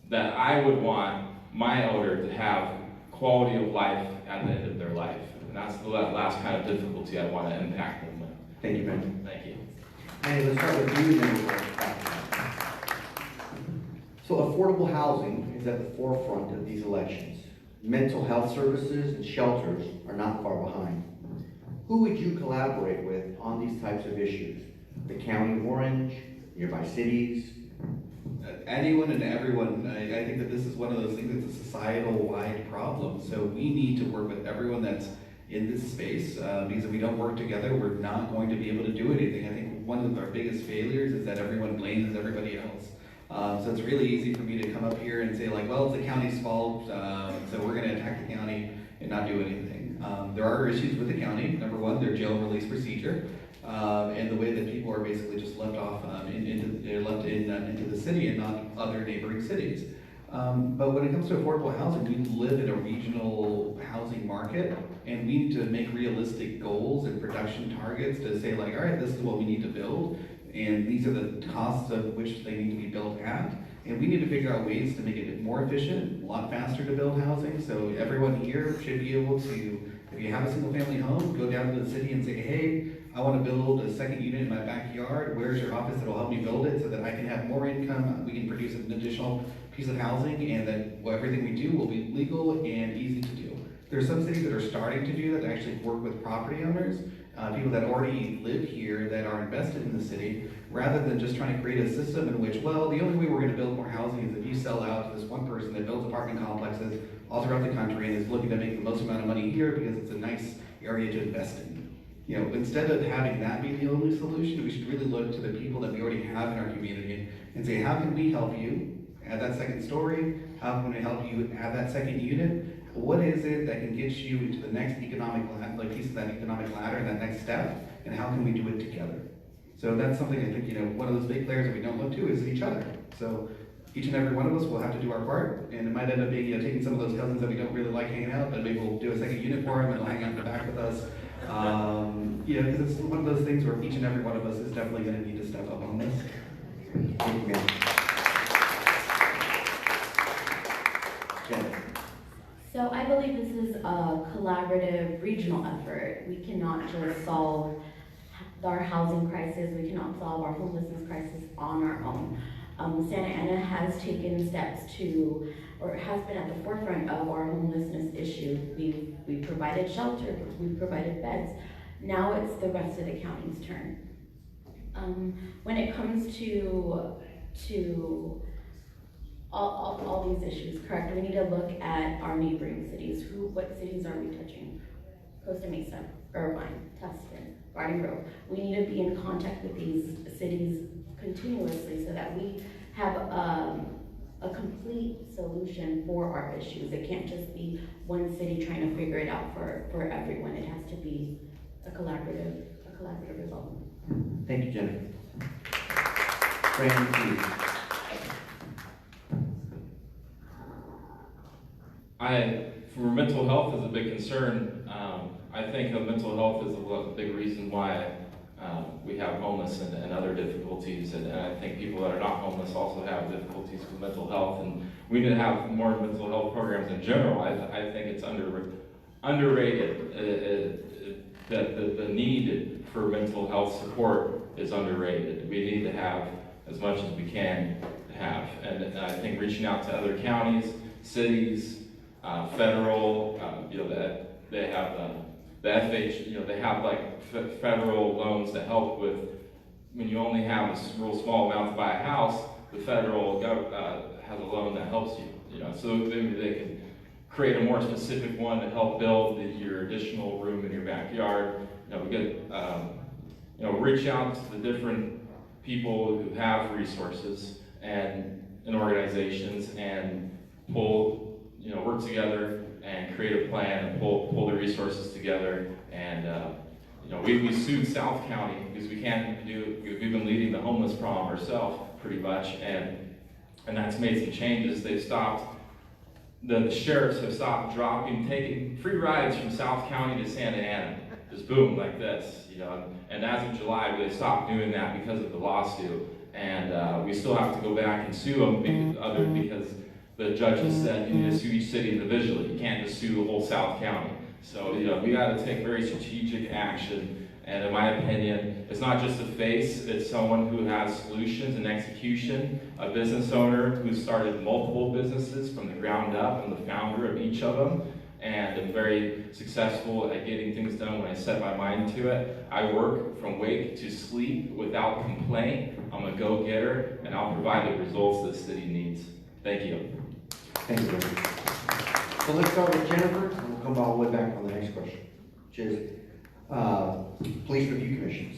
S6: that. I would want my elder to have quality of life at the end of their life, and that's the last kind of difficulty I want to impact them with.
S8: Thank you, Ben.
S6: Thank you.
S8: Hey, let's start with you, and then we'll go back. So affordable housing is at the forefront of these elections. Mental health services and shelters are not far behind. Who would you collaborate with on these types of issues? The County of Orange, nearby cities?
S9: Anyone and everyone. I think that this is one of those things that's a societal-wide problem. So we need to work with everyone that's in this space, because if we don't work together, we're not going to be able to do anything. I think one of our biggest failures is that everyone blames everybody else. So it's really easy for me to come up here and say, like, well, it's the county's fault, so we're going to attack the county and not do anything. There are issues with the county. Number one, their jail release procedure, and the way that people are basically just left off into the city and not other neighboring cities. But when it comes to affordable housing, we live in a regional housing market, and we need to make realistic goals and production targets to say, like, all right, this is what we need to build, and these are the costs of which they need to be built at. And we need to figure out ways to make it a bit more efficient, a lot faster to build housing. So everyone here should be able to, if you have a single family home, go down to the city and say, hey, I want to build a second unit in my backyard. Where's your office that will help me build it so that I can have more income? We can produce an additional piece of housing, and that everything we do will be legal and easy to do. There are some cities that are starting to do that, actually work with property owners, people that already live here that are invested in the city, rather than just trying to create a system in which, well, the only way we're going to build more housing is if you sell out to this one person that builds apartment complexes all throughout the country and is looking to make the most amount of money here because it's a nice area to invest in. Instead of having that be the only solution, we should really look to the people that we already have in our community and say, how can we help you add that second story? How can we help you add that second unit? What is it that can get you into the next economic piece of that economic ladder, that next step, and how can we do it together? So that's something I think, one of those big players that we don't look to is each other. So each and every one of us will have to do our part, and it might end up being, taking some of those cousins that we don't really like hanging out, but maybe we'll do a second unit for them and they'll hang out in the back with us. Because it's one of those things where each and every one of us is definitely going to need to step up on this.
S8: Thank you, man. Jen.
S4: So I believe this is a collaborative regional effort. We cannot just solve our housing crisis, we cannot solve our homelessness crisis on our own. Santa Ana has taken steps to, or has been at the forefront of our homelessness issue. We provided shelter, we provided beds. Now it's the rest of the county's turn. When it comes to all these issues, correct? We need to look at our neighboring cities. What cities are we touching? Costa Mesa, Irvine, Tustin, Garden Grove. We need to be in contact with these cities continuously so that we have a complete solution for our issues. It can't just be one city trying to figure it out for everyone. It has to be a collaborative result.
S8: Thank you, Jennifer. Brandon, please.
S6: for mental health is a big concern. I think mental health is a big reason why we have homeless and other difficulties, and I think people that are not homeless also have difficulties with mental health, and we need to have more mental health programs in general. I think it's underrated. The need for mental health support is underrated. We need to have as much as we can have, and I think reaching out to other counties, cities, federal, that they have the FH, they have like federal loans to help with when you only have a real small amount to buy a house. The federal has a loan that helps you, so maybe they can create a more specific one to help build your additional room in your backyard. We get, reach out to the different people who have resources and organizations and pull, work together and create a plan and pull the resources together. And we sued South County because we've been leading the homeless problem ourselves pretty much, and that's made some changes. They've stopped. The sheriffs have stopped taking free rides from South County to Santa Ana. Just boom, like this, And as of July, they stopped doing that because of the lawsuit. And we still have to go back and sue them because the judges said you need to sue each city individually. You can't just sue the whole South County. So, we got to take very strategic action. And in my opinion, it's not just a face, it's someone who has solutions and execution, a business owner who started multiple businesses from the ground up. I'm the founder of each of them, and I'm very successful at getting things done when I set my mind to it. I work from wake to sleep without complaint. I'm a go-getter, and I'll provide the results this city needs. Thank you.
S8: Thank you. So let's start with Jennifer, and we'll come all the way back on the next question, which is police review commissions.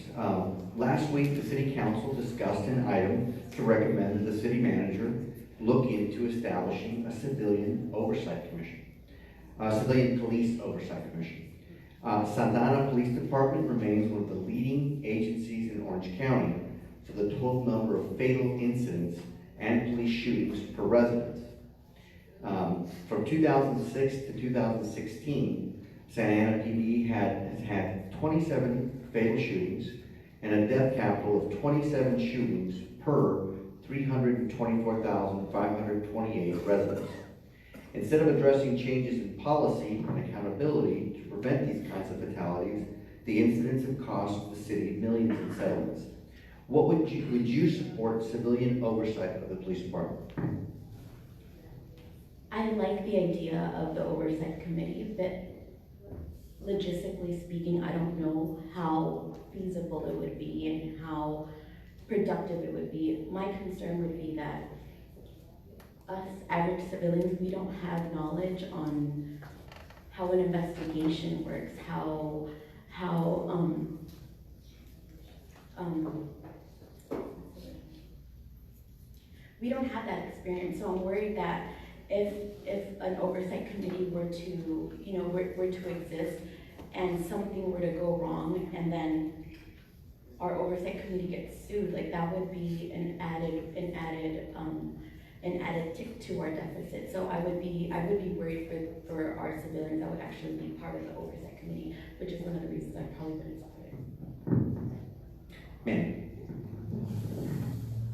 S8: Last week, the city council discussed an item to recommend that the city manager look into establishing a civilian oversight commission, civilian police oversight commission. Santa Ana Police Department remains one of the leading agencies in Orange County for the total number of fatal incidents and police shootings per resident. From 2006 to 2016, Santa Ana PD has had 27 fatal shootings and a death capital of 27 shootings per 324,528 residents. Instead of addressing changes in policy and accountability to prevent these kinds of fatalities, the incidents have cost the city millions in settlements. What would you support civilian oversight of the police department?
S4: I like the idea of the oversight committee, but logistically speaking, I don't know how feasible it would be and how productive it would be. My concern would be that us average civilians, we don't have knowledge on how an investigation works, we don't have that experience. So I'm worried that if an oversight committee were to, were to exist and something were to go wrong and then our oversight committee gets sued, like that would be an added tick to our deficit. So I would be worried for our civilians that would actually be part of the oversight committee, which is one of the reasons I probably wouldn't support it.
S8: Man.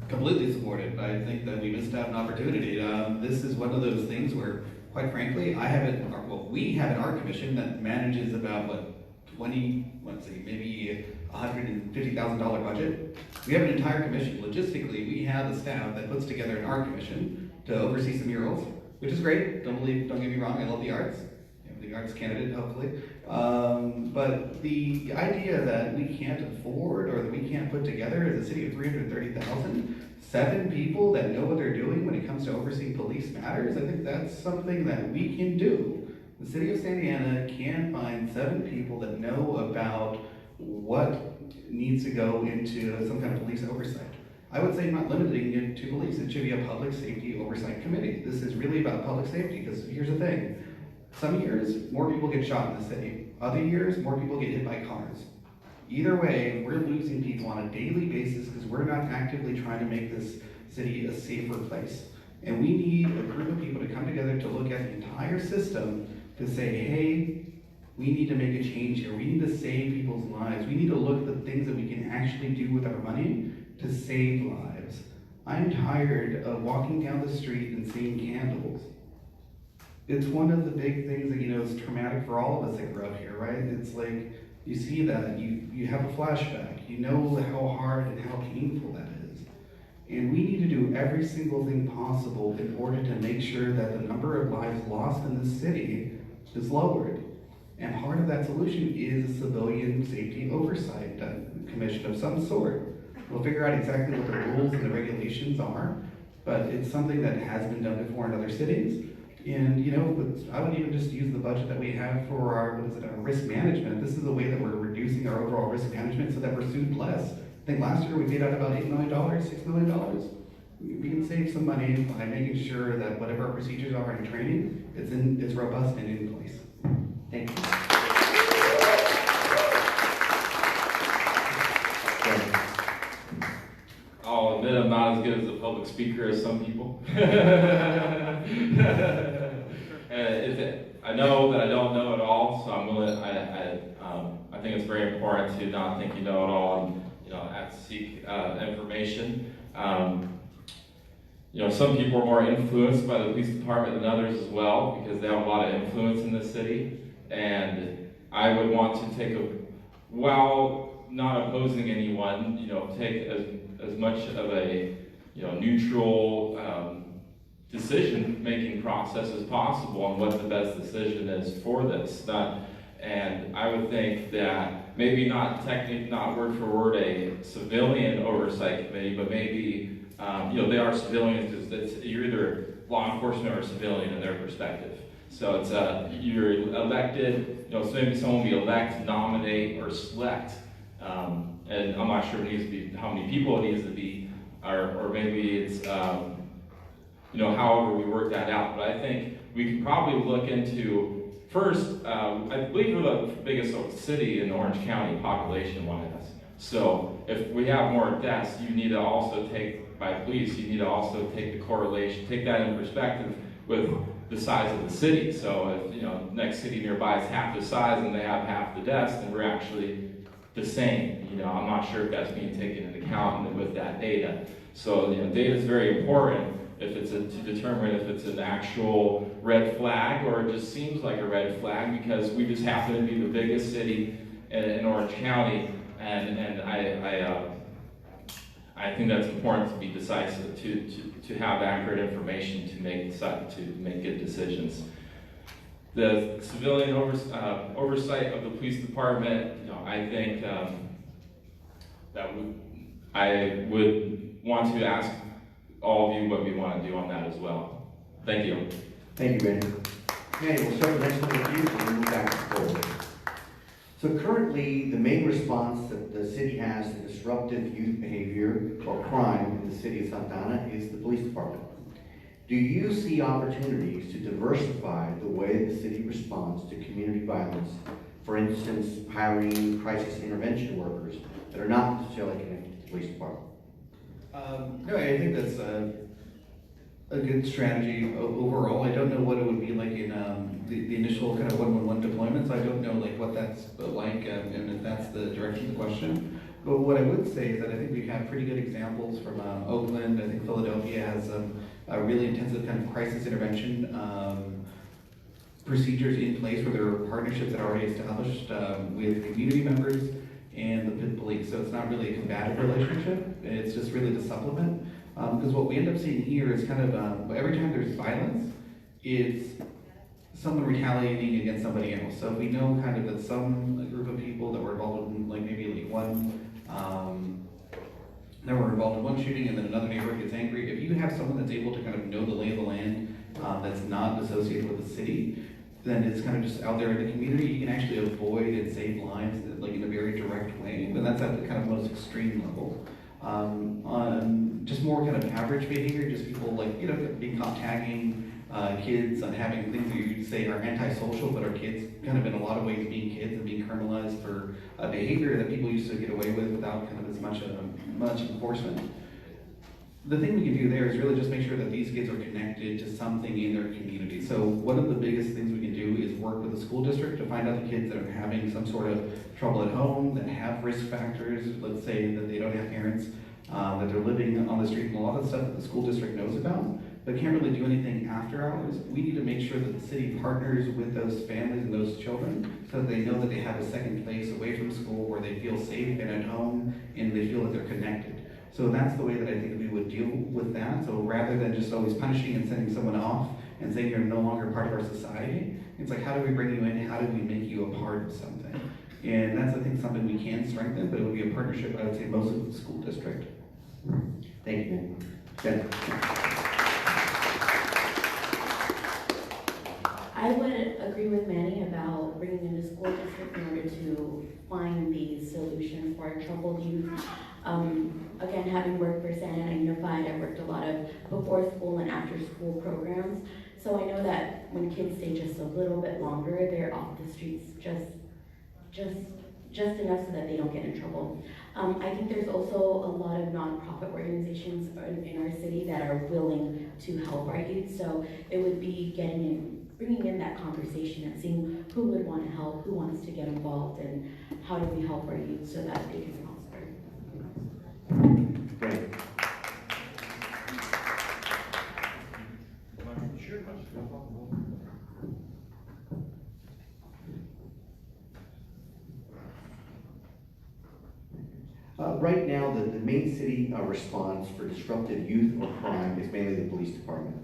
S9: Completely supported. I think that we missed out an opportunity. This is one of those things where, quite frankly, we have an art commission that manages about maybe $150,000 budget. We have an entire commission. Logistically, we have the staff that puts together an art commission to oversee some murals, which is great. Don't get me wrong, I love the arts. I'm the arts candidate, hopefully. But the idea that we can't afford or that we can't put together as a city of 330,000, 7 people that know what they're doing when it comes to overseeing police matters, I think that's something that we can do. The city of Santa Ana can find 7 people that know about what needs to go into some kind of police oversight. I would say not limiting it to police, it should be a public safety oversight committee. This is really about public safety, because here's the thing. Some years, more people get shot in the city. Other years, more people get hit by cars. Either way, we're losing people on a daily basis because we're not actively trying to make this city a safer place. And we need a group of people to come together to look at the entire system to say, hey, we need to make a change here. We need to save people's lives. We need to look at the things that we can actually do with our money to save lives. I'm tired of walking down the street and seeing candles. It's one of the big things that, is traumatic for all of us that grew up here, right? It's like, you see that, you have a flashback. You know how hard and how painful that is. And we need to do every single thing possible in order to make sure that the number of lives lost in this city is lowered. And part of that solution is a civilian safety oversight commission of some sort. We'll figure out exactly what the rules and the regulations are, but it's something that has been done before in other cities. And I would even just use the budget that we have for our risk management. This is a way that we're reducing our overall risk management so that we're sued less. I think last year we paid out about $8 million, $6 million. We can save some money by making sure that whatever our procedures are in training, it's robust and in place.
S8: Thank you.
S6: I'll admit I'm not as good as a public speaker as some people. I know that I don't know it all, so I'm willing. I think it's very important to not think you know it all and have to seek information. Some people are more influenced by the police department than others as well because they have a lot of influence in this city. And I would want to while not opposing anyone, take as much of a neutral decision-making process as possible on what the best decision is for this. And I would think that maybe not word for word a civilian oversight committee, but maybe they are civilians because you're either law enforcement or civilian in their perspective. So it's you're elected. So maybe someone will be elected, nominate, or select. And I'm not sure it needs to be how many people it needs to be, or maybe it's however we work that out. But I think we can probably look into first. I believe we're the biggest city in Orange County population-wise. So if we have more deaths, you need to also take by police. You need to also take the correlation, take that in perspective with the size of the city. So if next city nearby is half the size and they have half the deaths, then we're actually the same. I'm not sure if that's being taken into account with that data. So data is very important if it's to determine if it's an actual red flag or it just seems like a red flag because we just happen to be the biggest city in Orange County, and I think that's important to be decisive, to have accurate information to make good decisions. The civilian oversight of the police department, I think I would want to ask all of you what we want to do on that as well. Thank you.
S8: Thank you, Randy. Okay, we'll start the next one with you and move back to forward. So currently, the main response that the city has to disruptive youth behavior or crime in the city of Santa Ana is the police department. Do you see opportunities to diversify the way the city responds to community violence? For instance, hiring crisis intervention workers that are not necessarily connected to the police department.
S9: No, I think that's a good strategy overall. I don't know what it would be like in the initial kind of 111 deployments. I don't know what that's like and if that's the direction of the question. But what I would say is that I think we have pretty good examples from Oakland. I think Philadelphia has a really intensive kind of crisis intervention procedures in place where there are partnerships that are already established with community members and the police. So it's not really a combative relationship. It's just really to supplement. Because what we end up seeing here is kind of every time there's violence, it's someone retaliating against somebody else. So we know kind of that some group of people that were involved in that were involved in one shooting and then another neighborhood gets angry. If you have someone that's able to kind of know the lay of the land that's not associated with the city, then it's kind of just out there in the community. You can actually avoid and save lives in a very direct way. And that's at the kind of most extreme level. On just more kind of average behavior, just people being caught tagging kids and having things that you'd say are antisocial, but are kids kind of in a lot of ways being kids and being criminalized for behavior that people used to get away with without kind of as much enforcement. the thing we can do there is really just make sure that these kids are connected to something in their community. So one of the biggest things we can do is work with the school district to find out the kids that are having some sort of trouble at home, that have risk factors, let's say that they don't have parents, that they're living on the street, and a lot of stuff that the school district knows about, but can't really do anything after hours. We need to make sure that the city partners with those families and those children so that they know that they have a second place away from school where they feel safe and at home and they feel that they're connected. So that's the way that I think we would deal with that. So rather than just always punishing and sending someone off and saying you're no longer part of our society, it's like, how do we bring you in? How do we make you a part of something? And that's, I think, something we can strengthen, but it would be a partnership, I would say, mostly with the school district.
S8: Thank you, man. Jen.
S4: I would agree with Manny about bringing in the school district in order to find the solution for our troubled youth. Again, having worked for Santa Ana Unified, I worked a lot of before school and after school programs. So I know that when kids stay just a little bit longer, they're off the streets just enough so that they don't get in trouble. I think there's also a lot of nonprofit organizations in our city that are willing to help our youth. So it would be bringing in that conversation and seeing who would want to help, who wants to get involved, and how do we help our youth so that they can prosper.
S8: Great. Right now, the main city response for disrupted youth or crime is mainly the police department.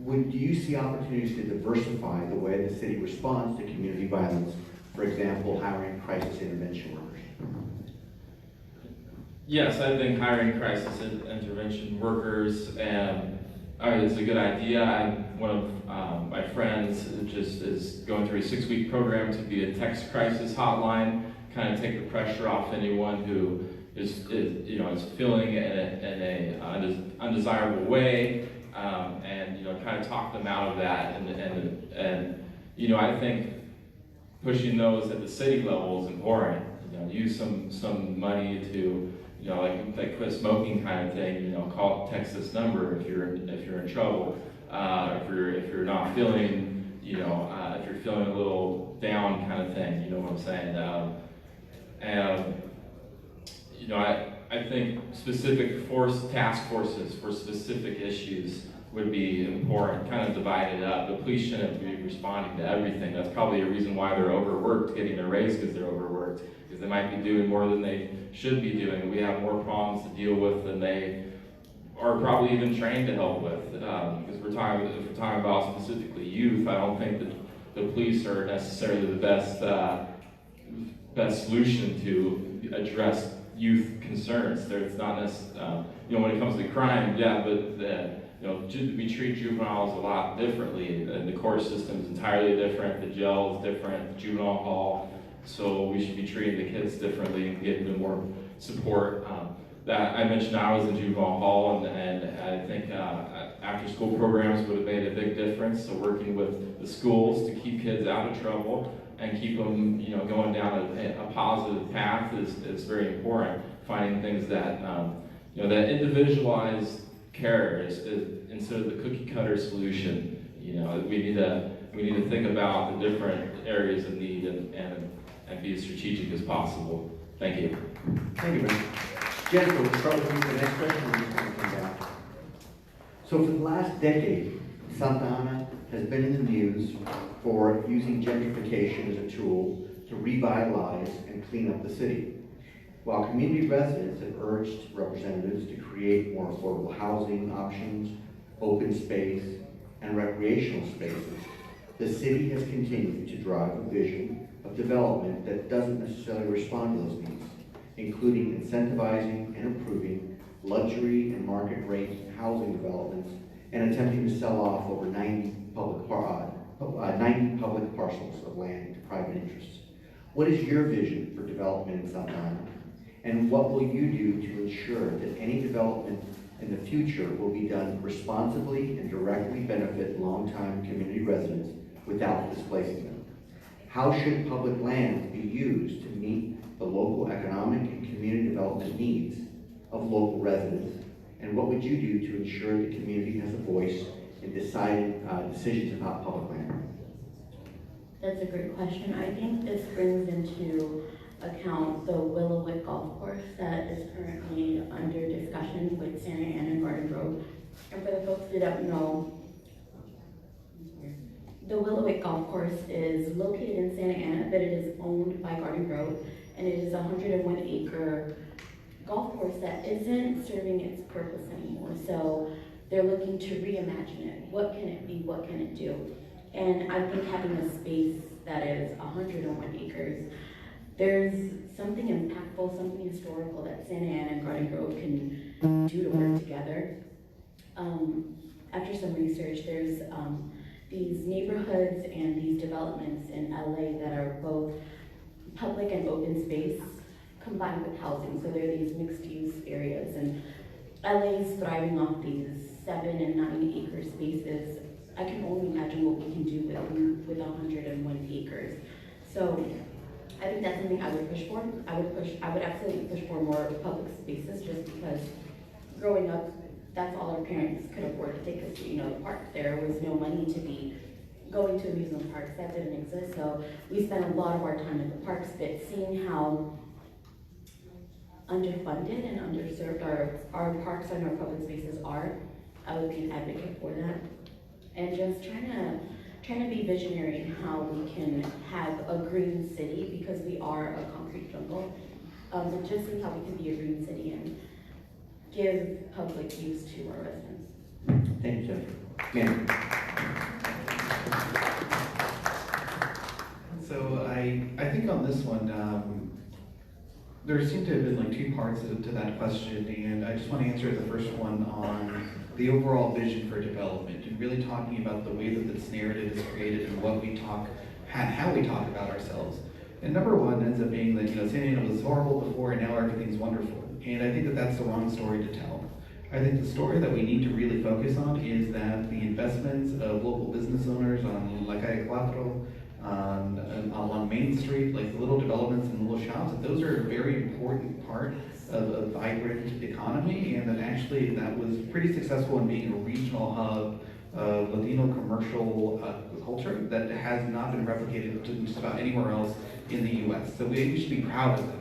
S8: Do you see opportunities to diversify the way the city responds to community violence? For example, hiring crisis intervention workers.
S6: Yes, I think hiring crisis intervention workers is a good idea. One of my friends just is going through a 6-week program to be a text crisis hotline, kind of take the pressure off anyone who is feeling in a undesirable way, and kind of talk them out of that. And I think pushing those at the city level is important. Use some money to like quit smoking kind of thing. Text this number if you're in trouble. If you're not feeling if you're feeling a little down kind of thing. You know what I'm saying? I think specific task forces for specific issues would be important, kind of divide it up. The police shouldn't be responding to everything. That's probably a reason why they're overworked, getting their raise because they're overworked, because they might be doing more than they should be doing. We have more problems to deal with than they are probably even trained to help with. Because if we're talking about specifically youth, I don't think that the police are necessarily the best solution to address youth concerns. It's not necessarily, when it comes to crime, yeah, but we treat juveniles a lot differently. And the court system is entirely different. The jail is different. The juvenile hall. So we should be treating the kids differently and giving them more support. That I mentioned, I was in juvenile hall, and I think after-school programs would have made a big difference. So working with the schools to keep kids out of trouble and keep them, going down a positive path is very important. Finding things that, that individualized care is instead of the cookie cutter solution. We need to think about the different areas of need and be as strategic as possible. Thank you.
S8: Thank you, man. Jennifer, we'll start with you for the next question, and we're going to come back. So for the last decade, Santa Ana has been in the news for using gentrification as a tool to revitalize and clean up the city. While community residents have urged representatives to create more affordable housing options, open space, and recreational spaces, the city has continued to drive a vision of development that doesn't necessarily respond to those needs, including incentivizing and improving luxury and market rate housing developments and attempting to sell off over 90 public parcels of land to private interests. What is your vision for development in Santa Ana? And what will you do to ensure that any development in the future will be done responsibly and directly benefit longtime community residents without displacing them? How should public land be used to meet the local economic and community development needs of local residents? And what would you do to ensure the community has a voice in deciding decisions about public land?
S4: That's a great question. I think this brings into account the Willowwick Golf Course that is currently under discussion with Santa Ana Garden Grove. And for the folks that don't know, the Willowwick Golf Course is located in Santa Ana, but it is owned by Garden Grove, and it is a 101-acre golf course that isn't serving its purpose anymore. So they're looking to reimagine it. What can it be? What can it do? And I think having a space that is 101 acres, there's something impactful, something historical that Santa Ana and Garden Grove can do to work together. After some research, there's these neighborhoods and these developments in LA that are both public and open space combined with housing. So there are these mixed-use areas, and LA is thriving off these 7 and 9 acre spaces. I can only imagine what we can do with 101 acres. So I think that's something I would push for. I would absolutely push for more public spaces, just because growing up, that's all our parents could afford to take us to, the park. There was no money to be going to amusement parks. That didn't exist. So we spent a lot of our time at the parks, but seeing how underfunded and underserved our parks and our public spaces are, I would be an advocate for that. And just trying to be visionary in how we can have a green city, because we are a concrete jungle. So just see how we can be a green city and give public use to our residents.
S8: Thank you, Jeff. Ma'am.
S9: So I think on this one, there seem to have been like 2 parts to that question, and I just want to answer the first one on the overall vision for development, and really talking about the way that this narrative is created and what we talk, how we talk about ourselves. And number one ends up being that, Santa Ana was horrible before and now everything's wonderful. And I think that that's the wrong story to tell. I think the story that we need to really focus on is that the investments of local business owners on La Calle Cuatro, along Main Street, like the little developments and little shops, that those are a very important part of a vibrant economy, and that actually that was pretty successful in being a regional hub of Latino commercial culture that has not been replicated to just about anywhere else in the US. So we should be proud of that.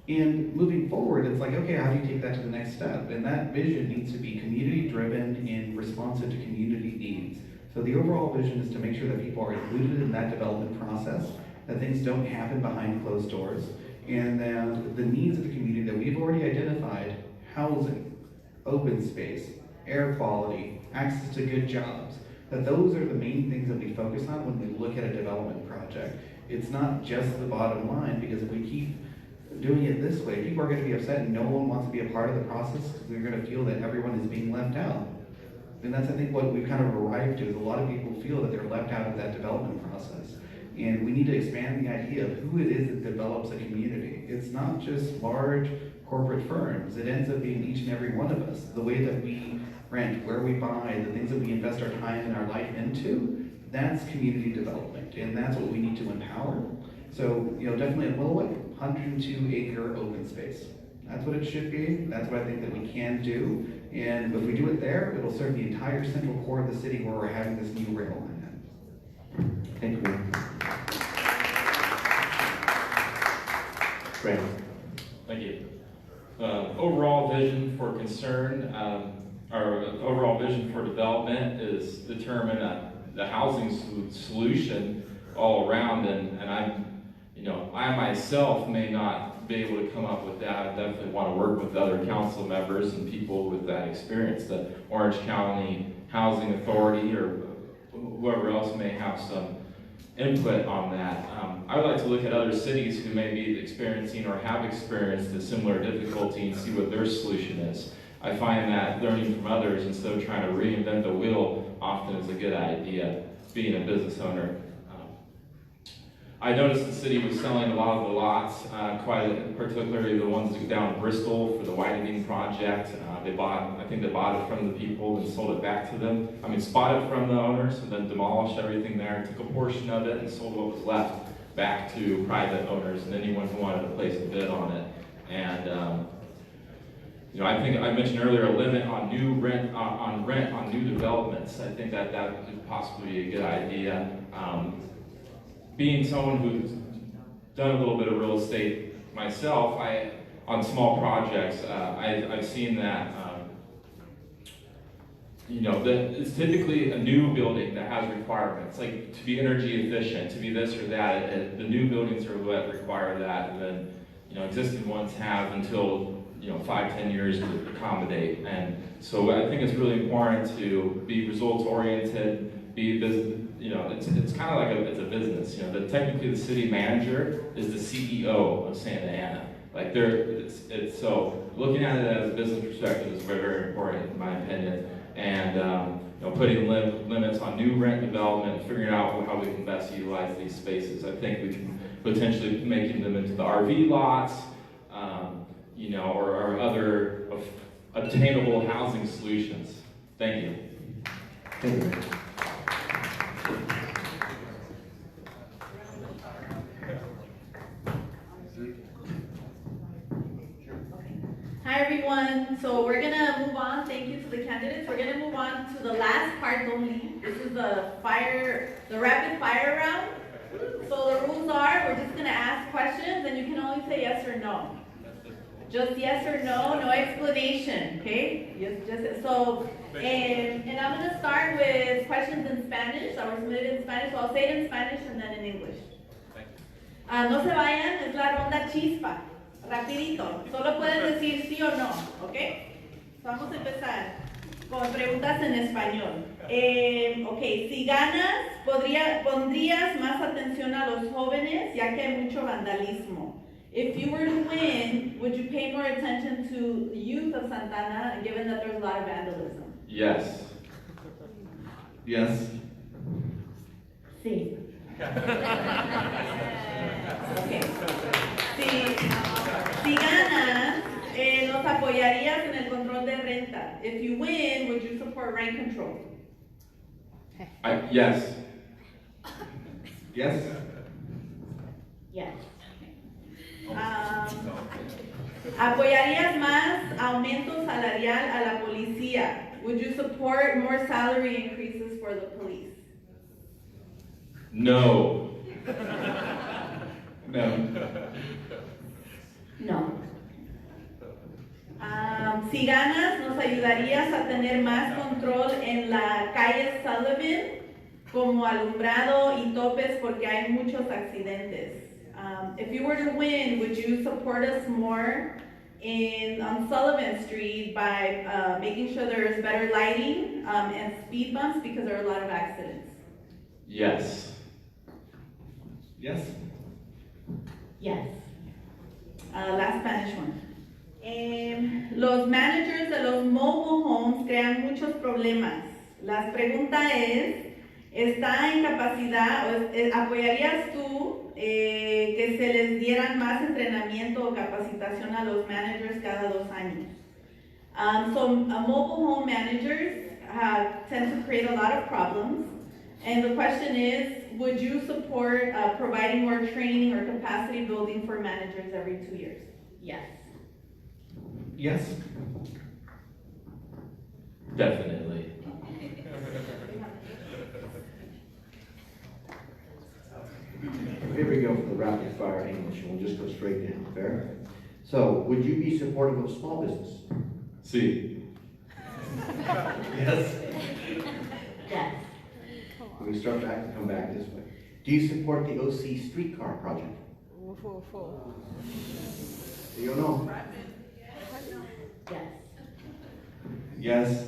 S9: And moving forward, it's like, okay, how do you take that to the next step? And that vision needs to be community-driven and responsive to community needs. So the overall vision is to make sure that people are included in that development process, that things don't happen behind closed doors, and that the needs of the community that we've already identified, housing, open space, air quality, access to good jobs, that those are the main things that we focus on when we look at a development project. It's not just the bottom line, because if we keep doing it this way, people are going to be upset and no one wants to be a part of the process, because they're going to feel that everyone is being left out. And that's, I think, what we've kind of arrived to, is a lot of people feel that they're left out of that development process. And we need to expand the idea of who it is that develops a community. It's not just large corporate firms. It ends up being each and every one of us. The way that we rent, where we buy, the things that we invest our time and our life into, that's community development. And that's what we need to empower. So, definitely in Willowwick, 102-acre open space. That's what it should be. That's what I think that we can do. And if we do it there, it'll serve the entire central core of the city where we're having this new rail line at.
S8: Thank you. Great.
S6: Thank you. Overall vision for concern, our overall vision for development is determine the housing solution all around, and I myself may not be able to come up with that. I definitely want to work with other council members and people with that experience, the Orange County Housing Authority or whoever else may have some input on that. I would like to look at other cities who may be experiencing or have experienced a similar difficulty and see what their solution is. I find that learning from others instead of trying to reinvent the wheel often is a good idea, being a business owner. I noticed the city was selling a lot of the lots, particularly the ones down in Bristol for the widening project. I think they bought it from the people and sold it back to them. Bought it from the owners and then demolished everything there, took a portion of it and sold what was left back to private owners and anyone who wanted to place a bid on it. And I think I mentioned earlier a limit on new rent on new developments. I think that could possibly be a good idea. Being someone who's done a little bit of real estate myself, on small projects, I've seen that. It's typically a new building that has requirements, like to be energy efficient, to be this or that. The new buildings are what require that, and then existing ones have until 5-10 years to accommodate. And so I think it's really important to be results oriented, be business. It's kind of like it's a business. Technically the city manager is the CEO of Santa Ana. Like so looking at it as a business perspective is very, very important in my opinion. And putting limits on new rent development, figuring out how we can best utilize these spaces. I think we can potentially making them into the RV lots, or other obtainable housing solutions. Thank you.
S8: Thank you.
S3: Hi everyone, so we're gonna move on. Thank you to the candidates. We're gonna move on to the last part only. This is the rapid fire round. So the rules are, we're just gonna ask questions and you can only say yes or no. Just yes or no, no explanation, okay? And I'm gonna start with questions in Spanish. I was submitted in Spanish, so I'll say it in Spanish and then in English. No se vayan, es la ronda chispa. Rapidito, solo puedes decir sí o no, ¿ok? Vamos a empezar con preguntas en español. Ok, si ganas, pondrías más atención a los jóvenes, ya que hay mucho vandalismo. If you were to win, would you pay more attention to the youth of Santana, given that there's a lot of vandalism?
S6: Yes. Yes.
S4: Sí.
S3: Okay. Si ganas, ¿nos apoyarías en el control de renta? If you win, would you support rent control?
S6: Yes. Yes.
S4: Yes.
S3: ¿Apoyarías más aumento salarial a la policía? Would you support more salary increases for the police?
S6: No. No.
S4: No.
S3: Si ganas, ¿nos ayudarías a tener más control en la calle Sullivan, como alumbrado y topes porque hay muchos accidentes? If you were to win, would you support us more on Sullivan Street by making sure there is better lighting and speed bumps because there are a lot of accidents?
S6: Yes. Yes.
S4: Yes.
S3: Last Spanish one. Los managers de los mobile homes crean muchos problemas. La pregunta es, ¿está en capacidad o apoyarías tú que se les dieran más entrenamiento o capacitación a los managers cada 2 años? Mobile home managers tend to create a lot of problems. And the question is, would you support providing more training or capacity building for managers every 2 years?
S4: Yes.
S9: Yes.
S6: Definitely.
S8: Here we go for the rapid fire English, and we'll just go straight down, fair? So, would you be supportive of small business?
S6: See.
S9: Yes.
S4: Yes.
S8: Let me start back and come back this way. Do you support the OC streetcar project? Do you know?
S4: Yes.
S6: Yes.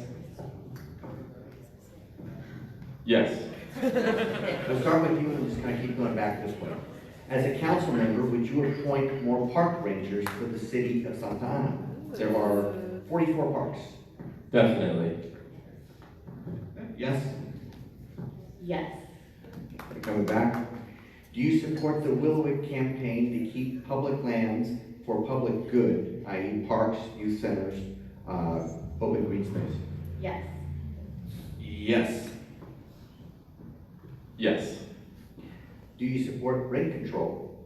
S6: Yes.
S8: We'll start with you and we'll just kind of keep going back this way. As a council member, would you appoint more park rangers for the city of Santa Ana? There are 44 parks.
S6: Definitely.
S8: Yes?
S4: Yes.
S8: Coming back. Do you support the Willowick campaign to keep public lands for public good, i.e. parks, youth centers, open green space?
S4: Yes.
S9: Yes.
S6: Yes.
S8: Do you support rent control?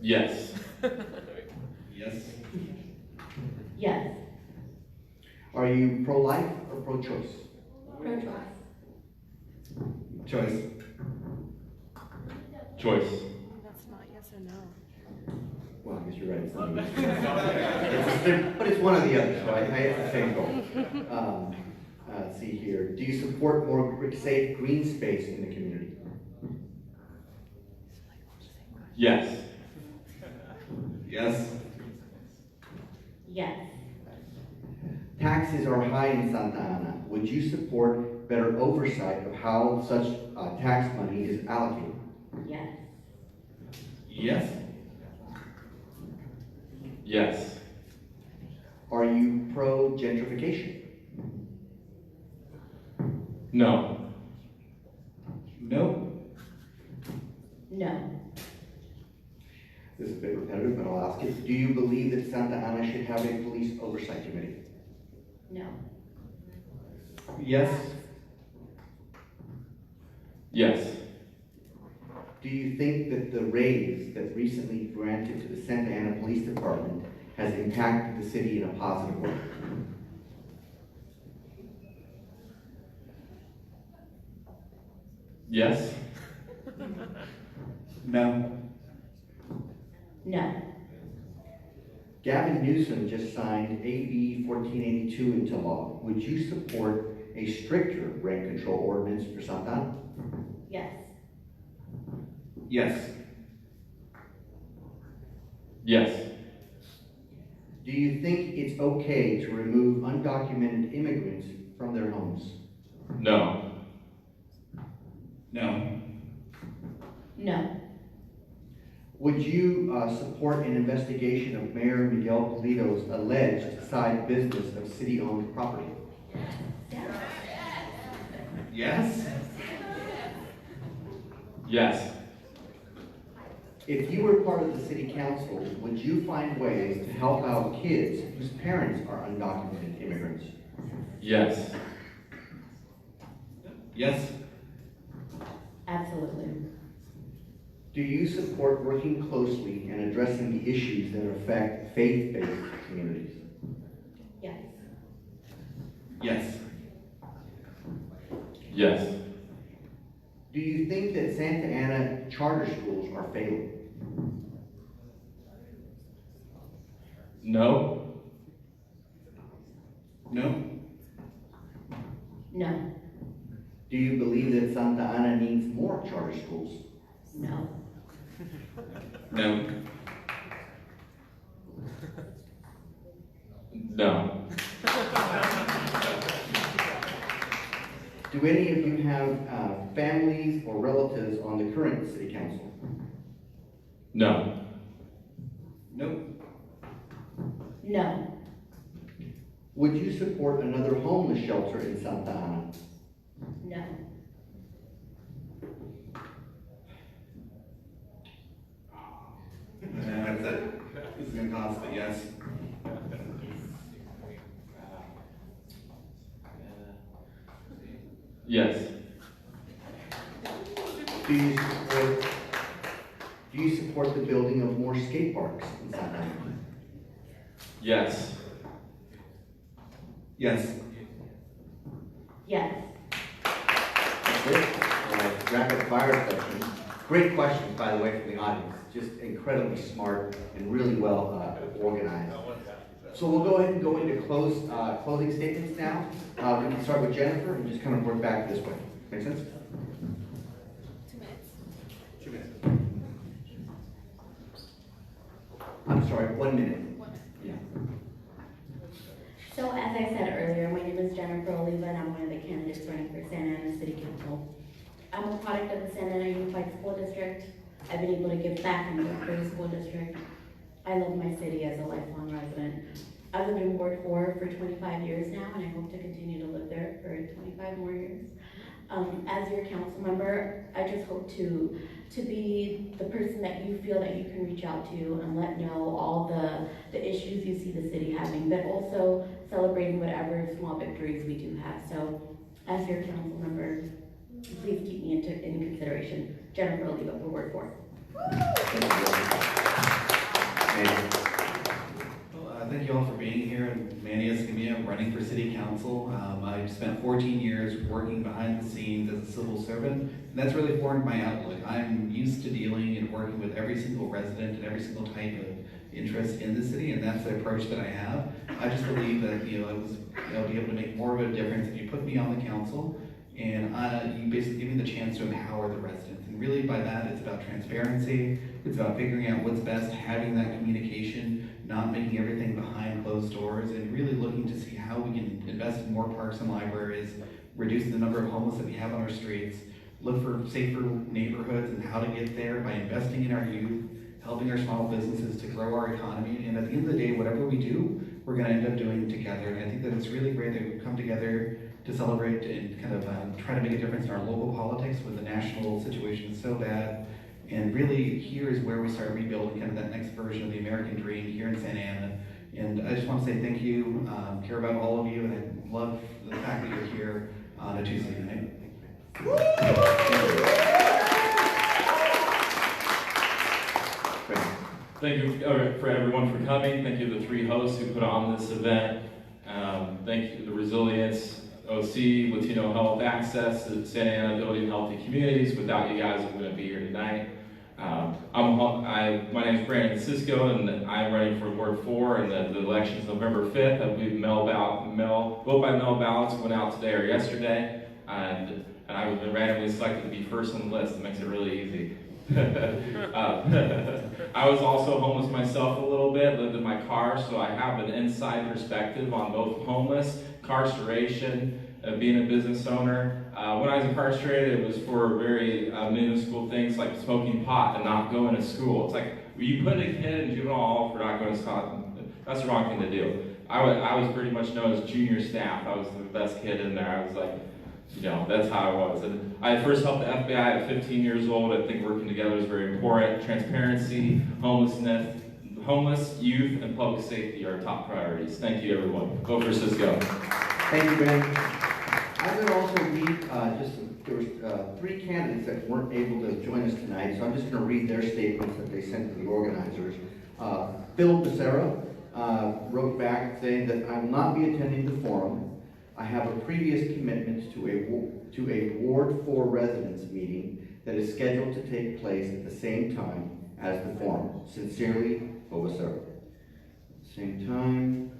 S6: Yes.
S9: Yes.
S4: Yes.
S8: Are you pro-life or pro-choice?
S4: Pro-choice.
S9: Choice.
S6: Choice.
S10: That's not yes or no.
S8: Well, I guess you're right. It's not but it's one or the other, so I have to say go. Let's see here. Do you support more safe green space in the community?
S6: Yes.
S9: Yes.
S4: Yes.
S8: Taxes are high in Santa Ana. Would you support better oversight of how such tax money is allocated?
S4: Yes.
S9: Yes.
S6: Yes.
S8: Are you pro-gentrification?
S6: No.
S9: No.
S4: No.
S8: This is a bit repetitive, but I'll ask it. Do you believe that Santa Ana should have a police oversight committee?
S4: No.
S9: Yes.
S6: Yes.
S8: Do you think that the raise that recently granted to the Santa Ana Police Department has impacted the city in a positive way?
S6: Yes.
S9: No.
S4: No.
S8: Gavin Newsom just signed AB 1482 into law. Would you support a stricter rent control ordinance for Santa Ana?
S4: Yes.
S9: Yes.
S6: Yes.
S8: Do you think it's okay to remove undocumented immigrants from their homes?
S6: No.
S9: No.
S4: No.
S8: Would you support an investigation of Mayor Miguel Polito's alleged side business of city-owned property?
S9: Yes.
S6: Yes.
S8: If you were part of the city council, would you find ways to help out kids whose parents are undocumented immigrants?
S6: Yes.
S9: Yes.
S4: Absolutely.
S8: Do you support working closely and addressing the issues that affect faith-based communities?
S4: Yes.
S9: Yes.
S6: Yes.
S8: Do you think that Santa Ana charter schools are failing?
S6: No.
S9: No.
S4: No.
S8: Do you believe that Santa Ana needs more charter schools?
S4: No.
S9: No.
S6: No.
S8: Do any of you have families or relatives on the current city council?
S6: No.
S9: No.
S4: No.
S8: Would you support another homeless shelter in Santa Ana?
S4: No.
S9: That's it. This is gonna cost a yes.
S6: Yes.
S8: Do you support the building of more skate parks in Santa Ana?
S6: Yes.
S9: Yes.
S4: Yes.
S8: That's it. Rapid fire questions. Great questions, by the way, from the audience. Just incredibly smart and really well organized. So we'll go ahead and go into closing statements now. We can start with Jennifer and just kind of work back this way. Make sense?
S10: 2 minutes.
S8: 2 minutes. I'm sorry, 1 minute. Yeah.
S4: So as I said earlier, my name is Jennifer Oliva and I'm one of the candidates running for Santa Ana City Council. I'm a product of the Santa Ana Unified School District. I've been able to give back and work for the school district. I love my city as a lifelong resident. I've lived in Ward 4 for 25 years now, and I hope to continue to live there for 25 more years. As your council member, I just hope to be the person that you feel that you can reach out to and let know all the issues you see the city having, but also celebrating whatever small victories we do have. So, as your council member, please keep me in consideration. Jennifer Oliva for Ward 4.
S8: Thank you.
S9: Well, thank you all for being here.
S5: Manny Escamilla. I'm running for city council. I spent 14 years working behind the scenes as a civil servant, and that's really formed my outlook. I'm used to dealing and working with every single resident and every single type of interest in the city, and that's the approach that I have. I just believe that I'll be able to make more of a difference if you put me on the council, and you basically give me the chance to empower the residents. And really by that, it's about transparency, it's about figuring out what's best, having that communication, not making everything behind closed doors, and really looking to see how we can invest in more parks and libraries, reduce the number of homeless that we have on our streets, look for safer neighborhoods and how to get there by investing in our youth, helping our small businesses to grow our economy. And at the end of the day, whatever we do, we're going to end up doing together. And I think that it's really great that we come together to celebrate and kind of try to make a difference in our local politics when the national situation is so bad. And really, here is where we start rebuilding kind of that next version of the American dream here in Santa Ana. And I just want to say thank you, care about all of you, and I love the fact that you're here on a Tuesday night.
S6: Thank you for everyone for coming. Thank you to the three hosts who put on this event. Thank you to the Resilience, OC, Latino Health Access, to Santa Ana Building Healthy Communities. Without you guys, I wouldn't be here tonight. My name is Brandon Cisco, and I'm running for Ward 4, and the election is November 5th. I believe vote by mail ballots went out today or yesterday, and I was been randomly selected to be first on the list. It makes it really easy. I was also homeless myself a little bit, lived in my car, so I have an inside perspective on both homeless, incarceration, being a business owner. When I was incarcerated, it was for very minuscule things like smoking pot and not going to school. It's like, you put a kid in juvenile hall for not going to school, that's the wrong thing to do. I was pretty much known as junior staff. I was the best kid in there. I was like, that's how I was. And I first helped the FBI at 15 years old. I think working together is very important. Transparency, homelessness, homeless, youth, and public safety are top priorities. Thank you, everyone. Go for Cisco.
S8: Thank you, Ben. I would also read, there was 3 candidates that weren't able to join us tonight, so I'm just going to read their statements that they sent to the organizers. Phil Becerra wrote back saying that I will not be attending the forum. I have a previous commitment to a Ward 4 residents meeting that is scheduled to take place at the same time as the forum. Sincerely, Phil Becerra. Same time,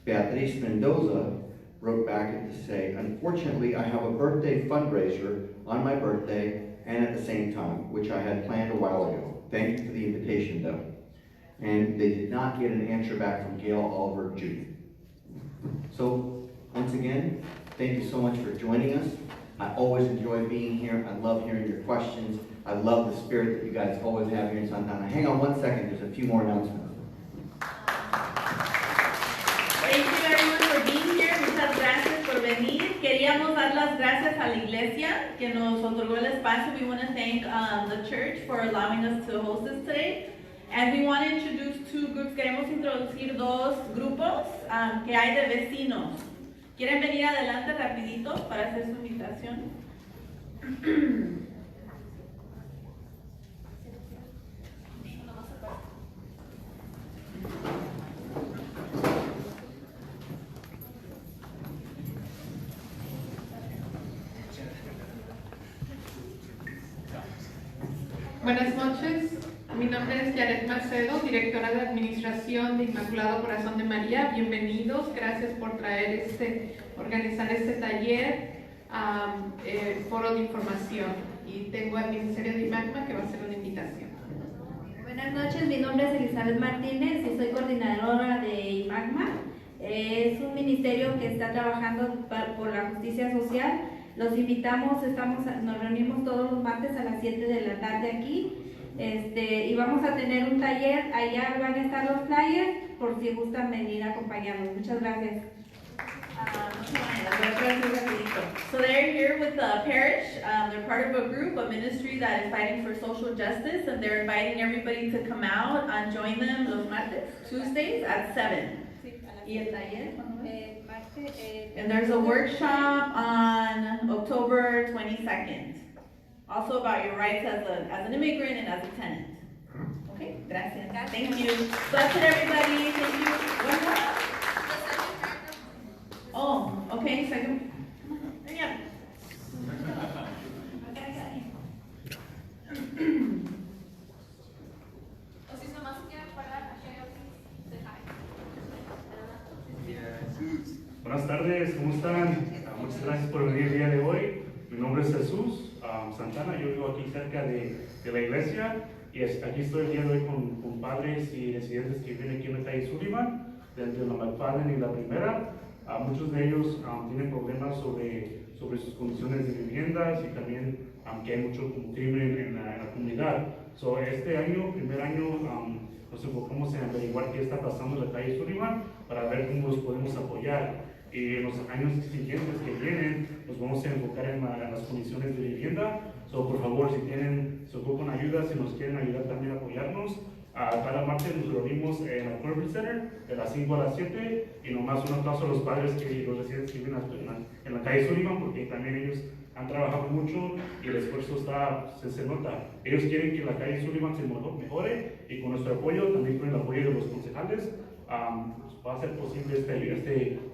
S8: Beatriz Mendoza wrote back to say, unfortunately, I have a birthday fundraiser on my birthday and at the same time, which I had planned a while ago. Thank you for the invitation, though. And they did not get an answer back from Gail Oliver Jr. So, once again, thank you so much for joining us. I always enjoy being here. I love hearing your questions. I love the spirit that you guys always have here in Santa Ana. Hang on 1 second, there's a few more announcements.
S3: Thank you everyone for being here. Muchas gracias por venir. Queríamos dar las gracias a la iglesia que nos otorgó el espacio. We want to thank the church for allowing us to host this today. And we want to introduce 2 groups. Queremos introducir 2 grupos que hay de vecinos. ¿Quieren venir adelante rapidito para hacer su invitación?
S11: Buenas noches, mi nombre es Yaret Macedo, directora de Administración de Inmaculado Corazón de María. Bienvenidos, gracias por organizar este taller, foro de información. Y tengo al Ministerio de IMACMA que va a hacer una invitación.
S12: Buenas noches, mi nombre es Elizabeth Martínez y soy coordinadora de IMACMA. Es un ministerio que está trabajando por la justicia social. Los invitamos, nos reunimos todos los martes a las 7 de la tarde aquí. Y vamos a tener un taller, allá van a estar los flyers por si gustan venir a acompañarnos. Muchas gracias.
S3: So they're here with the parish. They're part of a group, a ministry that is fighting for social justice, and they're inviting everybody to come out and join them los martes, Tuesdays at 7. ¿Y el taller? And there's a workshop on October 22nd. Also about your rights as an immigrant and as a tenant. Okay, gracias. Thank you. Blessed everybody. Thank you. Okay, second. Yeah.
S13: Buenas tardes, ¿cómo están? Muchas gracias por venir el día de hoy. Mi nombre es Jesús Santana, yo vivo aquí cerca de la iglesia y aquí estoy el día de hoy con padres y residentes que viven aquí en la calle Sullivan, dentro de la McFarland y la Primera. Muchos de ellos tienen problemas sobre sus condiciones de viviendas y también que hay mucho crimen en la comunidad. Este año, primer año, nos enfocamos en averiguar qué está pasando en la calle Sullivan para ver cómo los podemos apoyar. Y en los años siguientes que vienen, nos vamos a enfocar en las condiciones de vivienda. Por favor, si ocupan ayuda, si nos quieren ayudar también a apoyarnos, cada martes nos reunimos en el Corporate Center de las 5 a las 7 y nomás un aplauso a los padres y los residentes que viven en la calle Sullivan, porque también ellos han trabajado mucho y el esfuerzo se nota. Ellos quieren que la calle Sullivan se mejore y con nuestro apoyo, también con el apoyo de los concejales, va a ser posible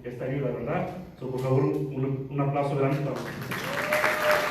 S13: esta ayuda, ¿verdad? Por favor, un aplauso grande para ustedes.